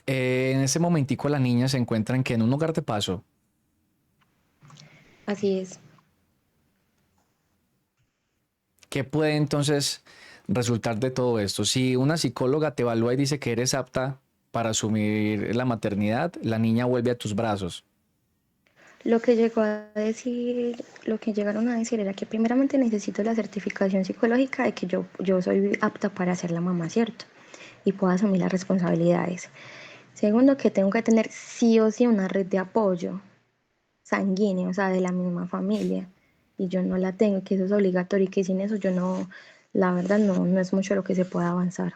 en ese momentico la niña se encuentra en que en un hogar de paso. Así es. ¿Qué puede entonces resultar de todo esto? Si una psicóloga te evalúa y dice que eres apta para asumir la maternidad, la niña vuelve a tus brazos. Lo que llegaron a decir era que primeramente necesito la certificación psicológica de que yo soy apta para ser la mamá, ¿cierto? Y puedo asumir las responsabilidades. Segundo, que tengo que tener sí o sí una red de apoyo sanguíneo, o sea, de la misma familia. Y yo no la tengo, que eso es obligatorio y que sin eso yo no, la verdad no es mucho lo que se pueda avanzar.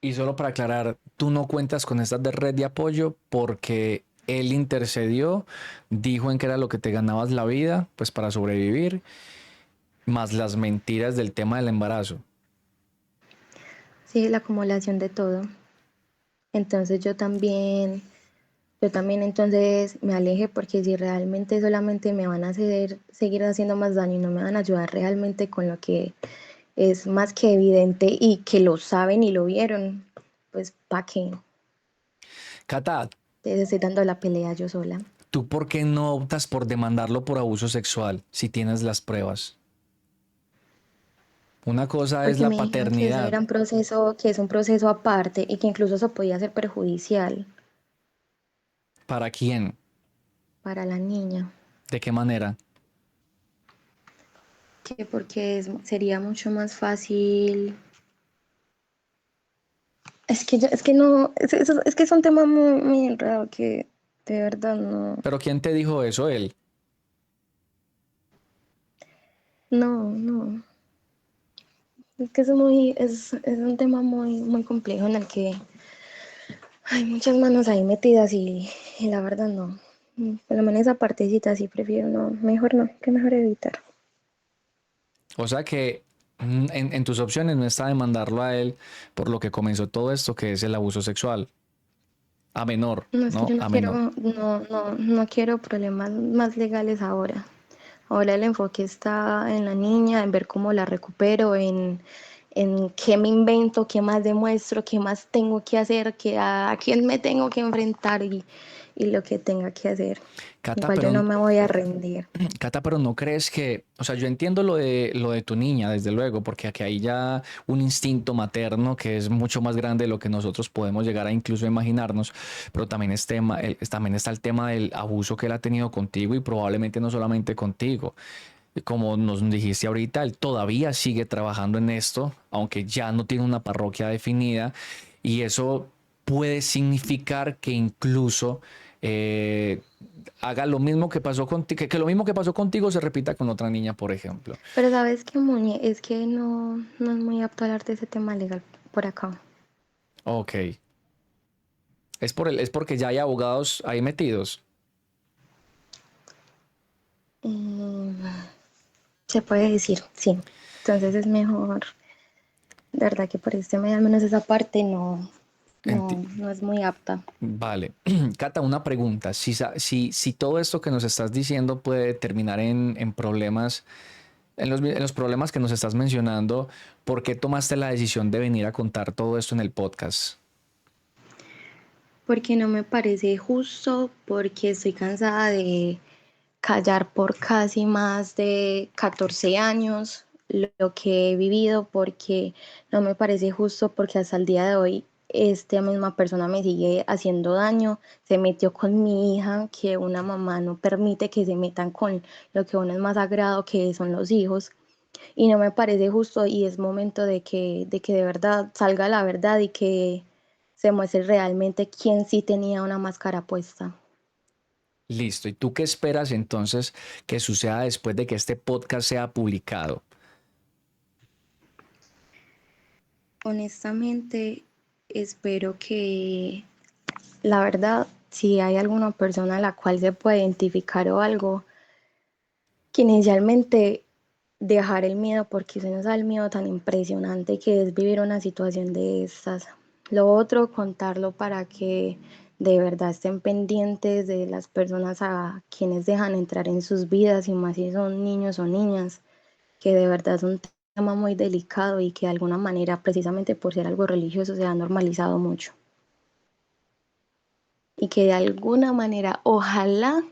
Y solo para aclarar, tú no cuentas con esta de red de apoyo porque él intercedió, dijo en que era lo que te ganabas la vida, pues para sobrevivir, más las mentiras del tema del embarazo. Sí, la acumulación de todo. Entonces yo también entonces me alejé porque si realmente solamente me van a hacer, seguir haciendo más daño y no me van a ayudar realmente con lo que es más que evidente y que lo saben y lo vieron, pues ¿para qué? Cata, Entonces estoy dando la pelea yo sola. ¿tú por qué no optas por demandarlo por abuso sexual si tienes las pruebas? Una cosa es Porque la me dijeron que eso paternidad. era un proceso, que es un proceso aparte y que incluso eso podía ser perjudicial ¿Para quién? para la niña, ¿De qué manera? que porque sería mucho más fácil. Es que no, es que es un tema muy enredado que de verdad no, ¿Pero quién te dijo eso? Él. no, no. Es que es un tema muy complejo en el que hay muchas manos ahí metidas y la verdad no. Por lo menos esa partecita sí prefiero no, que mejor evitar. O sea que en tus opciones no está demandarlo a él por lo que comenzó todo esto, que es el abuso sexual. A menor, No, es que ¿no? yo no A quiero, menor. no quiero problemas más legales ahora. Ahora el enfoque está en la niña, en ver cómo la recupero, en qué me invento, qué más demuestro, qué más tengo que hacer, a quién me tengo que enfrentar y lo que tenga que hacer. Cata, Igual yo no pero me voy a rendir. Cata, pero no crees que, o sea, yo entiendo lo de tu niña, desde luego, porque aquí hay ya un instinto materno que es mucho más grande de lo que nosotros podemos llegar a incluso imaginarnos, pero también, también está el tema del abuso que él ha tenido contigo y probablemente no solamente contigo. Como nos dijiste ahorita, él todavía sigue trabajando en esto, aunque ya no tiene una parroquia definida, y eso puede significar que incluso eh, haga lo mismo que pasó contigo, que lo mismo que pasó contigo se repita con otra niña, por ejemplo. Pero sabes que, Muñe, es que no es muy apto hablar de ese tema legal por acá. Ok. Es porque ya hay abogados ahí metidos. Eh, Se puede decir, sí. Entonces es mejor, de verdad que por este medio, al menos esa parte Enti- no es muy apta. Vale. Cata, una pregunta. Si todo esto que nos estás diciendo puede terminar en problemas, en los problemas que nos estás mencionando, ¿por qué tomaste la decisión de venir a contar todo esto en el podcast? Porque no me parece justo, porque estoy cansada de callar por casi más de 14 años lo que he vivido, porque no me parece justo, porque hasta el día de hoy esta misma persona me sigue haciendo daño, se metió con mi hija, que una mamá no permite que se metan con lo que a uno es más sagrado, que son los hijos, y no me parece justo y es momento de que de verdad salga la verdad y que se muestre realmente quién sí tenía una máscara puesta. Listo. ¿Y tú qué esperas entonces que suceda después de que este podcast sea publicado? Honestamente, espero que la verdad, si hay alguna persona a la cual se puede identificar o algo, que inicialmente dejar el miedo, porque se nos da el miedo tan impresionante que es vivir una situación de estas. Lo otro, contarlo para que de verdad estén pendientes de las personas a quienes dejan entrar en sus vidas y más si son niños o niñas, que de verdad es un tema muy delicado y que de alguna manera, precisamente por ser algo religioso, se ha normalizado mucho. Y que de alguna manera, ojalá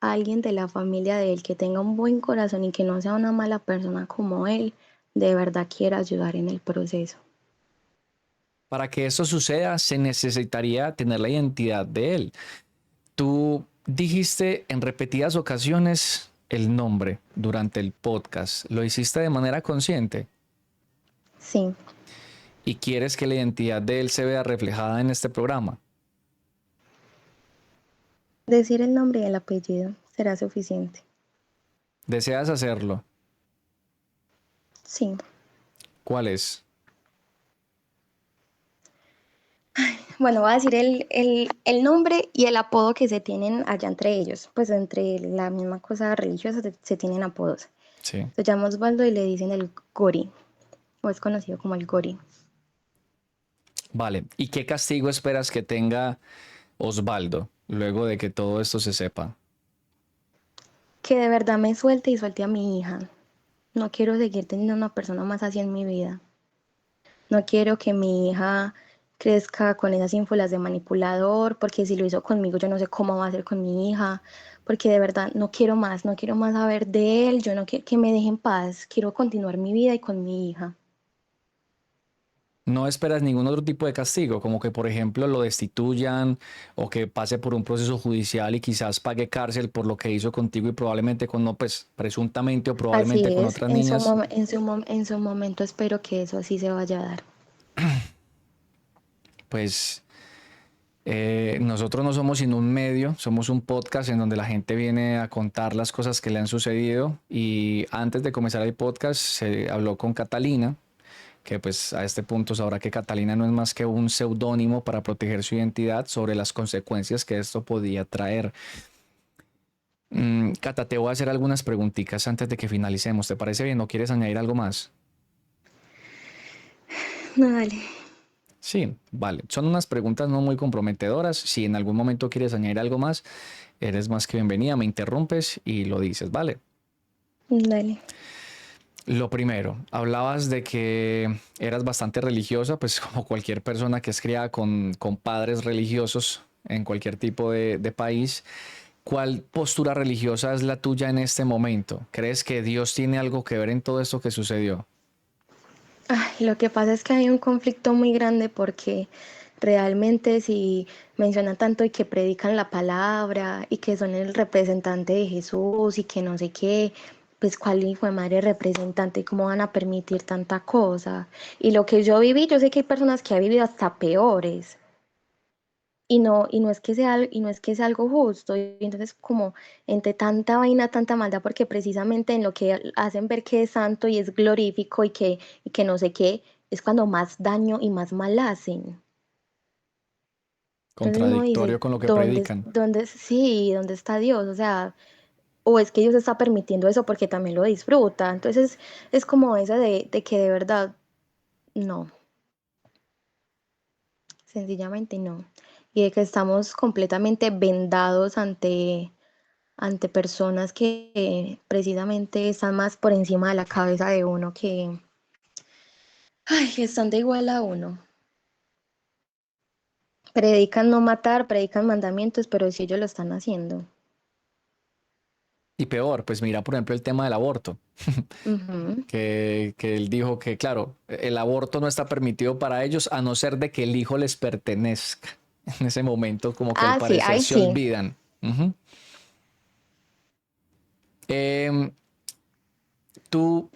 alguien de la familia de él que tenga un buen corazón y que no sea una mala persona como él, de verdad quiera ayudar en el proceso. Para que esto suceda, se necesitaría tener la identidad de él. Tú dijiste en repetidas ocasiones el nombre durante el podcast. ¿Lo hiciste de manera consciente? Sí, ¿Y quieres que la identidad de él se vea reflejada en este programa? decir el nombre y el apellido será suficiente. ¿Deseas hacerlo? Sí. ¿Cuál es? Bueno, voy a decir el nombre y el apodo que se tienen allá entre ellos. Pues entre la misma cosa religiosa se tienen apodos. Sí. Se llama Osvaldo y le dicen el Gori, o es conocido como el Gori. Vale. ¿Y qué castigo esperas que tenga Osvaldo luego de que todo esto se sepa? Que de verdad me suelte y suelte a mi hija. No quiero seguir teniendo una persona más así en mi vida. No quiero que mi hija crezca con esas ínfulas de manipulador, porque si lo hizo conmigo, yo no sé cómo va a ser con mi hija, porque de verdad no quiero más saber de él, yo no quiero que me deje en paz, quiero continuar mi vida y con mi hija. ¿No esperas ningún otro tipo de castigo, como que por ejemplo lo destituyan o que pase por un proceso judicial y quizás pague cárcel por lo que hizo contigo y probablemente con, no, pues presuntamente o Así probablemente con es, otras niñas? en su momento espero que eso así se vaya a dar. Pues nosotros no somos sino un medio, somos un podcast en donde la gente viene a contar las cosas que le han sucedido y antes de comenzar el podcast se habló con Catalina. que pues a este punto sabrá que Catalina no es más que un seudónimo para proteger su identidad sobre las consecuencias que esto podía traer. Cata, te voy a hacer algunas preguntitas antes de que finalicemos. ¿Te parece bien? ¿No quieres añadir algo más? No, dale. Sí, vale. Son unas preguntas no muy comprometedoras. Si en algún momento quieres añadir algo más, eres más que bienvenida. Me interrumpes y lo dices, ¿vale? Dale. Lo primero, hablabas de que eras bastante religiosa, pues como cualquier persona que es criada con padres religiosos en cualquier tipo de país. ¿Cuál postura religiosa es la tuya en este momento? ¿Crees que Dios tiene algo que ver en todo esto que sucedió? Ay, lo que pasa es que hay un conflicto muy grande porque realmente si mencionan tanto y que predican la palabra y que son el representante de Jesús y que no sé qué, pues cuál hijo de madre representante, cómo van a permitir tanta cosa. Y lo que yo viví, yo sé que hay personas que han vivido hasta peores. Y no es que sea algo justo. Y entonces, como entre tanta vaina, tanta maldad, porque precisamente en lo que hacen ver que es santo y es glorífico y que no sé qué, es cuando más daño y más mal hacen. Entonces uno dice, Contradictorio con lo que predican. sí, ¿dónde está Dios? O sea, o es que Dios está permitiendo eso porque también lo disfruta. Entonces es como eso de que de verdad, no, sencillamente no. Y de que estamos completamente vendados ante personas que precisamente están más por encima de la cabeza de uno que están de igual a uno. Predican no matar, predican mandamientos, pero si ellos lo están haciendo. Y peor, pues mira, por ejemplo, el tema del aborto, Ujú. que él dijo que, claro, el aborto no está permitido para ellos a no ser de que el hijo les pertenezca. En ese momento, como que al Ah, sí, parecer ahí se sí. olvidan. Ujú. Em, ¿Tú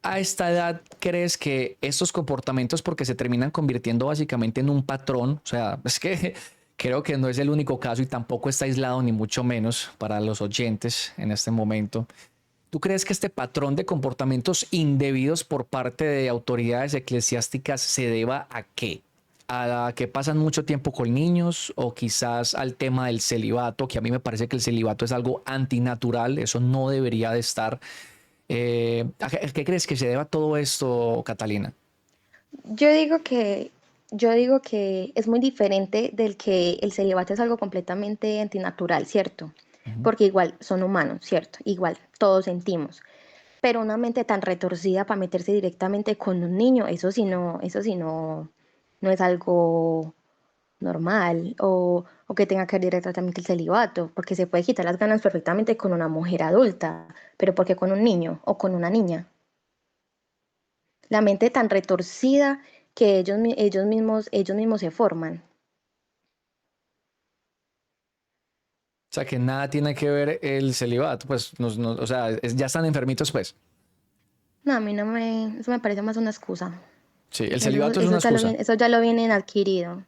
a esta edad crees que estos comportamientos, porque se terminan convirtiendo básicamente en un patrón, o sea, es que creo que no es el único caso y tampoco está aislado ni mucho menos para los oyentes en este momento? ¿Tú crees que este patrón de comportamientos indebidos por parte de autoridades eclesiásticas se deba a qué? ¿A que pasan mucho tiempo con niños o quizás al tema del celibato, que a mí me parece que el celibato es algo antinatural, eso no debería de estar? ¿A qué crees que se deba todo esto, Catalina? Yo digo que, yo digo que es muy diferente del que el celibato es algo completamente antinatural, ¿cierto? Ujú. Porque igual son humanos, ¿cierto? Igual todos sentimos. Pero una mente tan retorcida para meterse directamente con un niño, eso sí no, no es algo normal o que tenga que ver directamente el celibato, porque se puede quitar las ganas perfectamente con una mujer adulta, pero ¿por qué con un niño o con una niña? La mente tan retorcida que ellos mismos se forman. O sea, que nada tiene que ver el celibato, pues, o sea, ya están enfermitos, pues. No, a mí no me, eso me parece más una excusa. Sí, el celibato es una excusa. Eso ya lo vienen adquirido.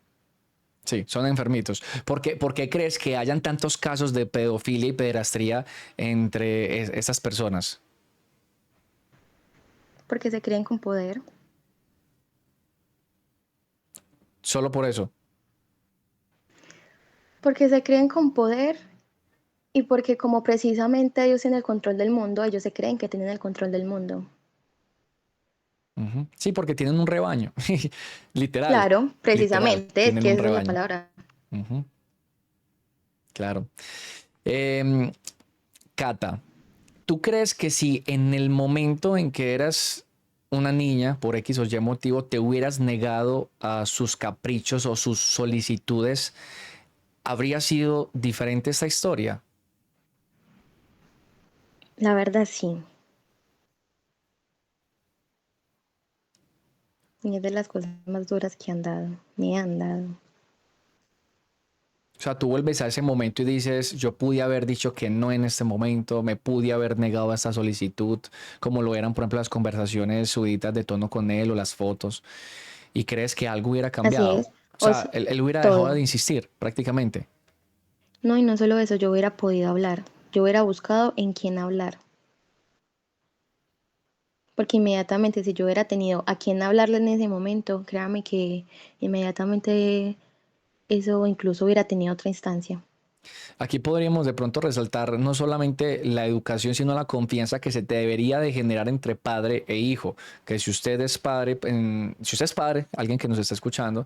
Sí, son enfermitos. ¿Por qué crees que hayan tantos casos de pedofilia y pederastía entre esas personas? Porque se creen con poder. Solo por eso. Porque se creen con poder y porque como precisamente ellos tienen el control del mundo, ellos se creen que tienen el control del mundo. Ujú. Sí, porque tienen un rebaño. Literal, Claro, literal, precisamente, es tienen que un esa es la rebaño. palabra. Ujú. Claro. Em, Cata, ¿tú crees que si en el momento en que eras una niña, por X o Y motivo, te hubieras negado a sus caprichos o sus solicitudes, habría sido diferente esta historia? La verdad sí. Y es de las cosas más duras que han dado, me han dado. O sea, tú vuelves a ese momento y dices, yo pude haber dicho que no en este momento, me pude haber negado a esta solicitud, como lo eran, por ejemplo, las conversaciones subidas de tono con él o las fotos, y crees que algo hubiera Así cambiado. es, O sea, él hubiera dejado de todo. insistir prácticamente. No, y no solo eso, yo hubiera podido hablar. Yo hubiera buscado en quién hablar. porque inmediatamente si yo hubiera tenido a quien hablarle en ese momento, créame que inmediatamente eso incluso hubiera tenido otra instancia. Aquí podríamos de pronto resaltar no solamente la educación, sino la confianza que se debería de generar entre padre e hijo. Que si usted es padre, si usted es padre, alguien que nos está escuchando,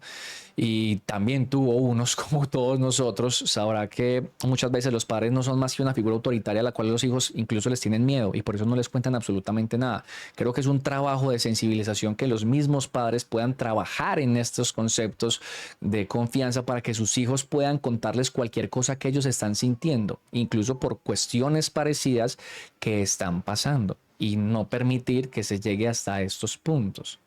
y también tuvo unos como todos nosotros, sabrá que muchas veces los padres no son más que una figura autoritaria a la cual los hijos incluso les tienen miedo y por eso no les cuentan absolutamente nada. Creo que es un trabajo de sensibilización que los mismos padres puedan trabajar en estos conceptos de confianza para que sus hijos puedan contarles cualquier cosa que ellos están sintiendo, incluso por cuestiones parecidas que están pasando y no permitir que se llegue hasta estos puntos.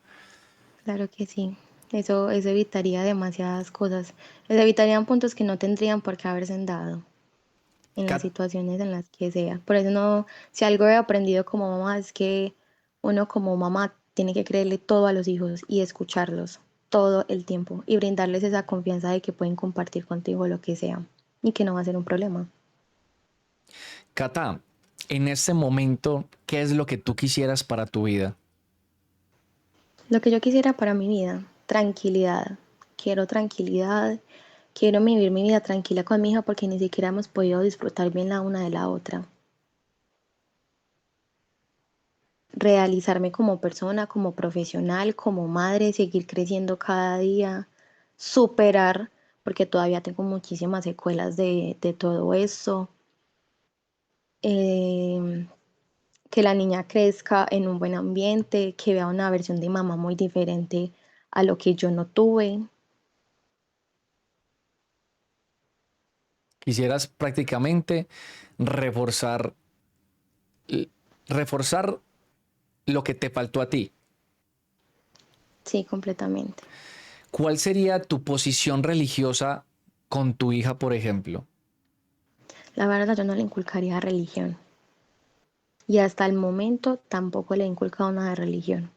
Claro que sí. Eso evitaría demasiadas cosas. Les evitarían puntos que no tendrían por qué haberse dado en las Kat, situaciones en las que sea. Por eso no, si algo he aprendido como mamá es que uno como mamá tiene que creerle todo a los hijos y escucharlos todo el tiempo y brindarles esa confianza de que pueden compartir contigo lo que sea y que no va a ser un problema. Cata, en este momento, ¿qué es lo que tú quisieras para tu vida? Lo que yo quisiera para mi vida, tranquilidad. Quiero tranquilidad, quiero vivir mi vida tranquila con mi hija porque ni siquiera hemos podido disfrutar bien la una de la otra. Realizarme como persona, como profesional, como madre, seguir creciendo cada día, superar, porque todavía tengo muchísimas secuelas de todo esto. Eh, que la niña crezca en un buen ambiente, que vea una versión de mamá muy diferente a lo que yo no tuve. Quisieras prácticamente reforzar, reforzar lo que te faltó a ti. Sí, completamente. ¿Cuál sería tu posición religiosa con tu hija, por ejemplo? La verdad, yo no le inculcaría religión. Y hasta el momento tampoco le he inculcado nada de religión.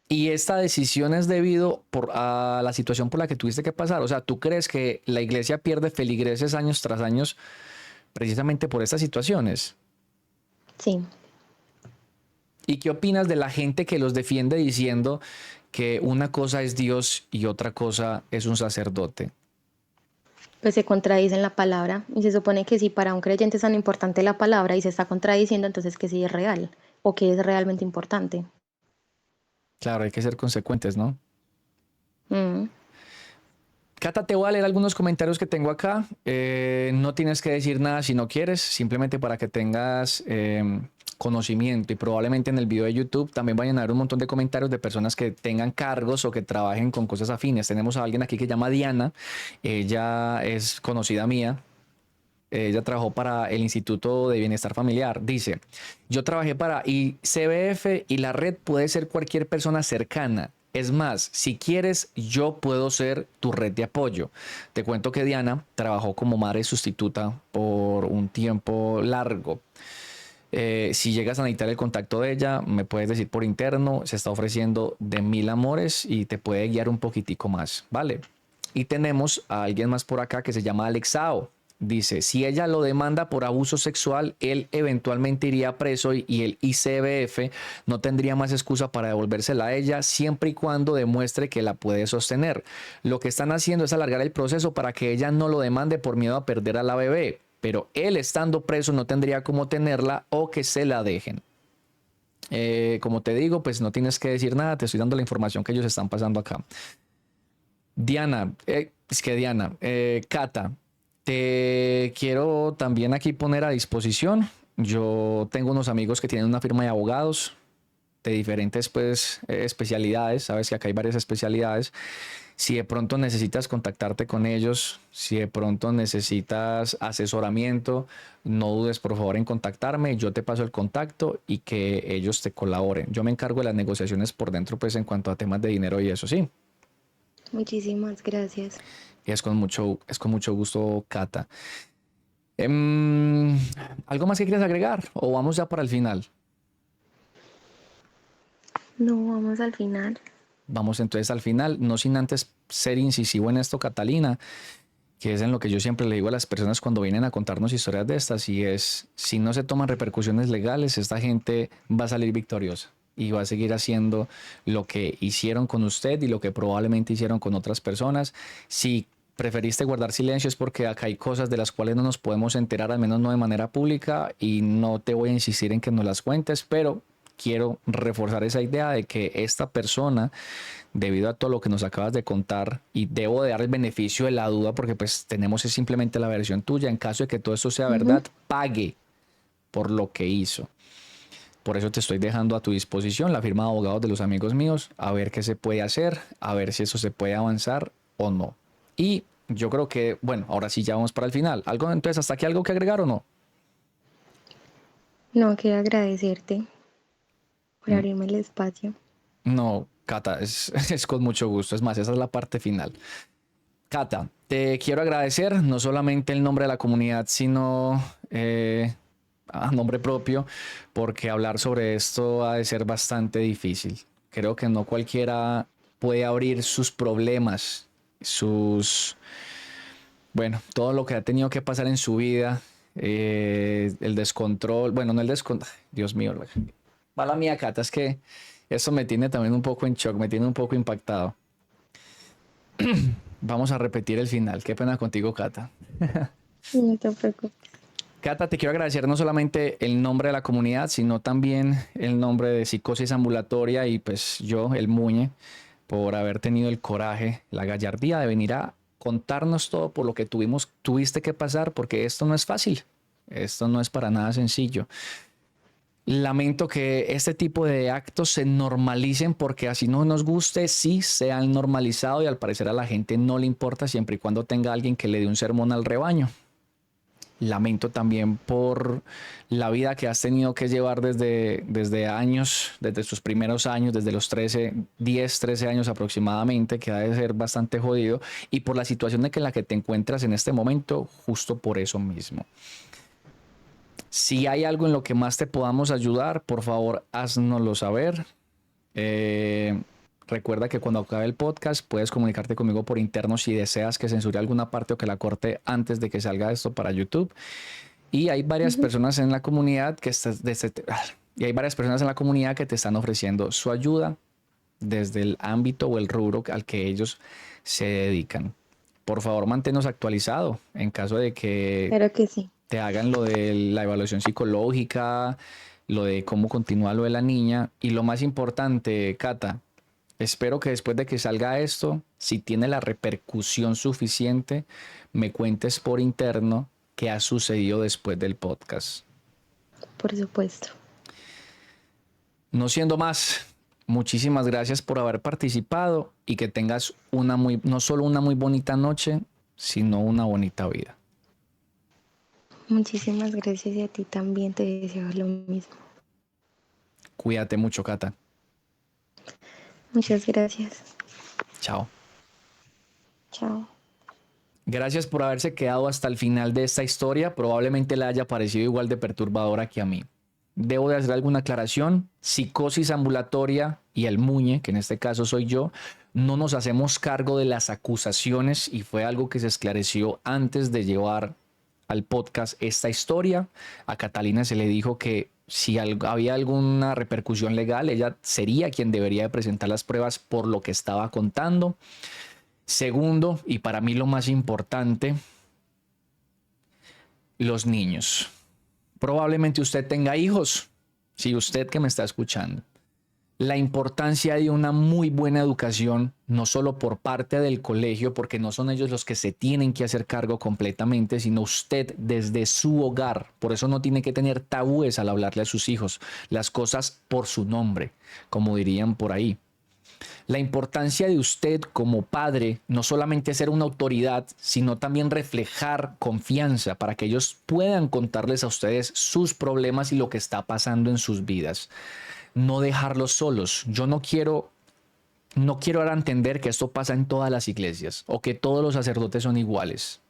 Y esta decisión es debido a la situación por la que tuviste que pasar. O sea, ¿tú crees que la iglesia pierde feligreses años tras años precisamente por estas situaciones? Sí, ¿Y qué opinas de la gente que los defiende diciendo que una cosa es Dios y otra cosa es un sacerdote? pues se contradice en la palabra. Y se supone que si para un creyente es tan importante la palabra y se está contradiciendo, entonces que sí es real o que es realmente importante. Claro, hay que ser consecuentes, ¿no? Mm. Cata, te voy a leer algunos comentarios que tengo acá. No tienes que decir nada si no quieres, simplemente para que tengas conocimiento y probablemente en el video de YouTube también vayan a ver un montón de comentarios de personas que tengan cargos o que trabajen con cosas afines. Tenemos a alguien aquí que se llama Diana, ella es conocida mía. Ella trabajó para el Instituto de Bienestar Familiar. Dice, yo trabajé para ICBF y la red puede ser cualquier persona cercana. Es más, si quieres, yo puedo ser tu red de apoyo. Te cuento que Diana trabajó como madre sustituta por un tiempo largo. Si llegas a necesitar el contacto de ella, me puedes decir por interno, se está ofreciendo de 1000 amores y te puede guiar un poquitico más, ¿vale? Y tenemos a alguien más por acá que se llama Alexao. Dice, si ella lo demanda por abuso sexual, él eventualmente iría preso y el ICBF no tendría más excusa para devolvérsela a ella siempre y cuando demuestre que la puede sostener. Lo que están haciendo es alargar el proceso para que ella no lo demande por miedo a perder a la bebé, pero él estando preso no tendría cómo tenerla o que se la dejen. Como te digo, pues no tienes que decir nada, te estoy dando la información que ellos están pasando acá. Diana, Cata, te quiero también aquí poner a disposición. Yo tengo unos amigos que tienen una firma de abogados de diferentes pues, especialidades. Sabes que acá hay varias especialidades. Si de pronto necesitas contactarte con ellos, si de pronto necesitas asesoramiento, no dudes por favor en contactarme. Yo te paso el contacto y que ellos te colaboren. Yo me encargo de las negociaciones por dentro pues en cuanto a temas de dinero y eso sí. Muchísimas gracias. Es con mucho gusto, Cata. Em, ¿Algo más que quieras agregar o vamos ya para el final? No, vamos al final. Vamos entonces al final, no sin antes ser incisivo en esto, Catalina, que es en lo que yo siempre le digo a las personas cuando vienen a contarnos historias de estas, y es, si no se toman repercusiones legales, esta gente va a salir victoriosa. y va a seguir haciendo lo que hicieron con usted y lo que probablemente hicieron con otras personas. Si preferiste guardar silencio es porque acá hay cosas de las cuales no nos podemos enterar, al menos no de manera pública, y no te voy a insistir en que nos las cuentes, pero quiero reforzar esa idea de que esta persona, debido a todo lo que nos acabas de contar, y debo de dar el beneficio de la duda porque pues tenemos es simplemente la versión tuya, en caso de que todo esto sea Ujú. verdad, pague por lo que hizo. Por eso te estoy dejando a tu disposición la firma de abogados de los amigos míos, a ver qué se puede hacer, a ver si eso se puede avanzar o no. Y yo creo que, bueno, ahora sí ya vamos para el final. ¿Algo, entonces, hasta aquí algo que agregar o no? No, quiero agradecerte por Mm, abrirme el espacio. no, Cata, es con mucho gusto. Es más, esa es la parte final. Cata, te quiero agradecer no solamente el nombre de la comunidad, sino a nombre propio, porque hablar sobre esto ha de ser bastante difícil. Creo que no cualquiera puede abrir sus problemas, sus, bueno, todo lo que ha tenido que pasar en su vida, el descontrol, bueno, no el descontrol, Dios mío, mala mía, Cata, es que eso me tiene también un poco en shock, me tiene un poco impactado. Vamos a repetir el final. Qué pena contigo, Cata. No te preocupes. Cata, te quiero agradecer no solamente el nombre de la comunidad, sino también el nombre de Psicosis Ambulatoria y pues yo, el Muñe, por haber tenido el coraje, la gallardía de venir a contarnos todo por lo que tuviste que pasar, porque esto no es fácil, esto no es para nada sencillo. Lamento que este tipo de actos se normalicen porque así no nos guste, sí se han normalizado y al parecer a la gente no le importa siempre y cuando tenga alguien que le dé un sermón al rebaño. Lamento también por la vida que has tenido que llevar desde años, desde tus primeros años, desde los 13, 10, 13 años aproximadamente, que ha de ser bastante jodido, y por la situación en la que te encuentras en este momento, justo por eso mismo. Si hay algo en lo que más te podamos ayudar, por favor, haznoslo saber. Eh, Recuerda que cuando acabe el podcast puedes comunicarte conmigo por interno si deseas que censure alguna parte o que la corte antes de que salga esto para YouTube. Y hay varias Ujú. personas en la comunidad y hay varias personas en la comunidad que te están ofreciendo su ayuda desde el ámbito o el rubro al que ellos se dedican. Por favor, manténnos actualizado en caso de que Claro que sí. te hagan lo de la evaluación psicológica, lo de cómo continúa lo de la niña. Y lo más importante, Cata, espero que después de que salga esto, si tiene la repercusión suficiente, me cuentes por interno qué ha sucedido después del podcast. Por supuesto. No siendo más, muchísimas gracias por haber participado y que tengas no solo una muy bonita noche, sino una bonita vida. Muchísimas gracias y a ti también te deseo lo mismo. Cuídate mucho, Cata. Muchas gracias. Chao. Chao. Gracias por haberse quedado hasta el final de esta historia. Probablemente le haya parecido igual de perturbadora que a mí. Debo de hacer alguna aclaración. Psicosis ambulatoria y el Muñe, que en este caso soy yo, no nos hacemos cargo de las acusaciones y fue algo que se esclareció antes de llevar al podcast esta historia. A Catalina se le dijo que si había alguna repercusión legal, ella sería quien debería de presentar las pruebas por lo que estaba contando. Segundo, y para mí lo más importante, los niños. Probablemente usted tenga hijos, si usted que me está escuchando. La importancia de una muy buena educación, no solo por parte del colegio, porque no son ellos los que se tienen que hacer cargo completamente, sino usted desde su hogar. Por eso no tiene que tener tabúes al hablarle a sus hijos, las cosas por su nombre, como dirían por ahí. La importancia de usted como padre, no solamente ser una autoridad, sino también reflejar confianza para que ellos puedan contarles a ustedes sus problemas y lo que está pasando en sus vidas. No dejarlos solos. Yo no quiero dar a entender que esto pasa en todas las iglesias o que todos los sacerdotes son iguales.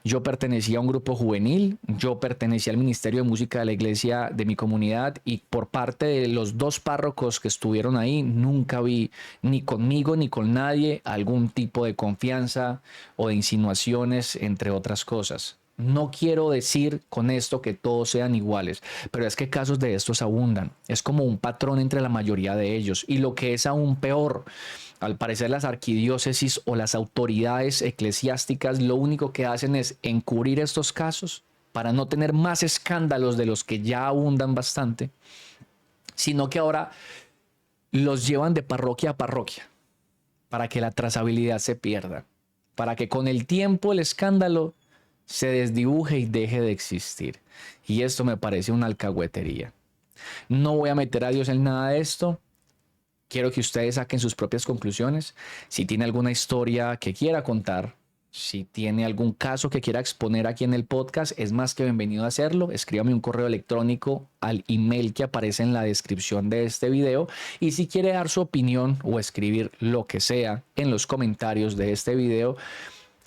Yo pertenecía a un grupo juvenil, yo pertenecía al Ministerio de Música de la iglesia de mi comunidad y por parte de los dos párrocos que estuvieron ahí, nunca vi ni conmigo ni con nadie algún tipo de confianza o de insinuaciones, entre otras cosas. No quiero decir con esto que todos sean iguales, pero es que casos de estos abundan. Es como un patrón entre la mayoría de ellos. Y lo que es aún peor, al parecer las arquidiócesis o las autoridades eclesiásticas lo único que hacen es encubrir estos casos para no tener más escándalos de los que ya abundan bastante, sino que ahora los llevan de parroquia a parroquia para que la trazabilidad se pierda, para que con el tiempo el escándalo se desdibuje y deje de existir. Y esto me parece una alcahuetería. No voy a meter a Dios en nada de esto. Quiero que ustedes saquen sus propias conclusiones. Si tiene alguna historia que quiera contar, si tiene algún caso que quiera exponer aquí en el podcast, es más que bienvenido a hacerlo. Escríbame un correo electrónico al email que aparece en la descripción de este video. Y si quiere dar su opinión o escribir lo que sea en los comentarios de este video,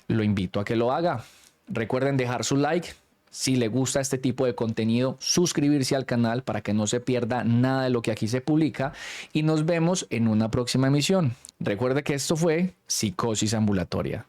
lo invito a que lo haga. Recuerden dejar su like. Si le gusta este tipo de contenido, suscribirse al canal para que no se pierda nada de lo que aquí se publica. Y nos vemos en una próxima emisión. Recuerde que esto fue Psicosis Ambulatoria.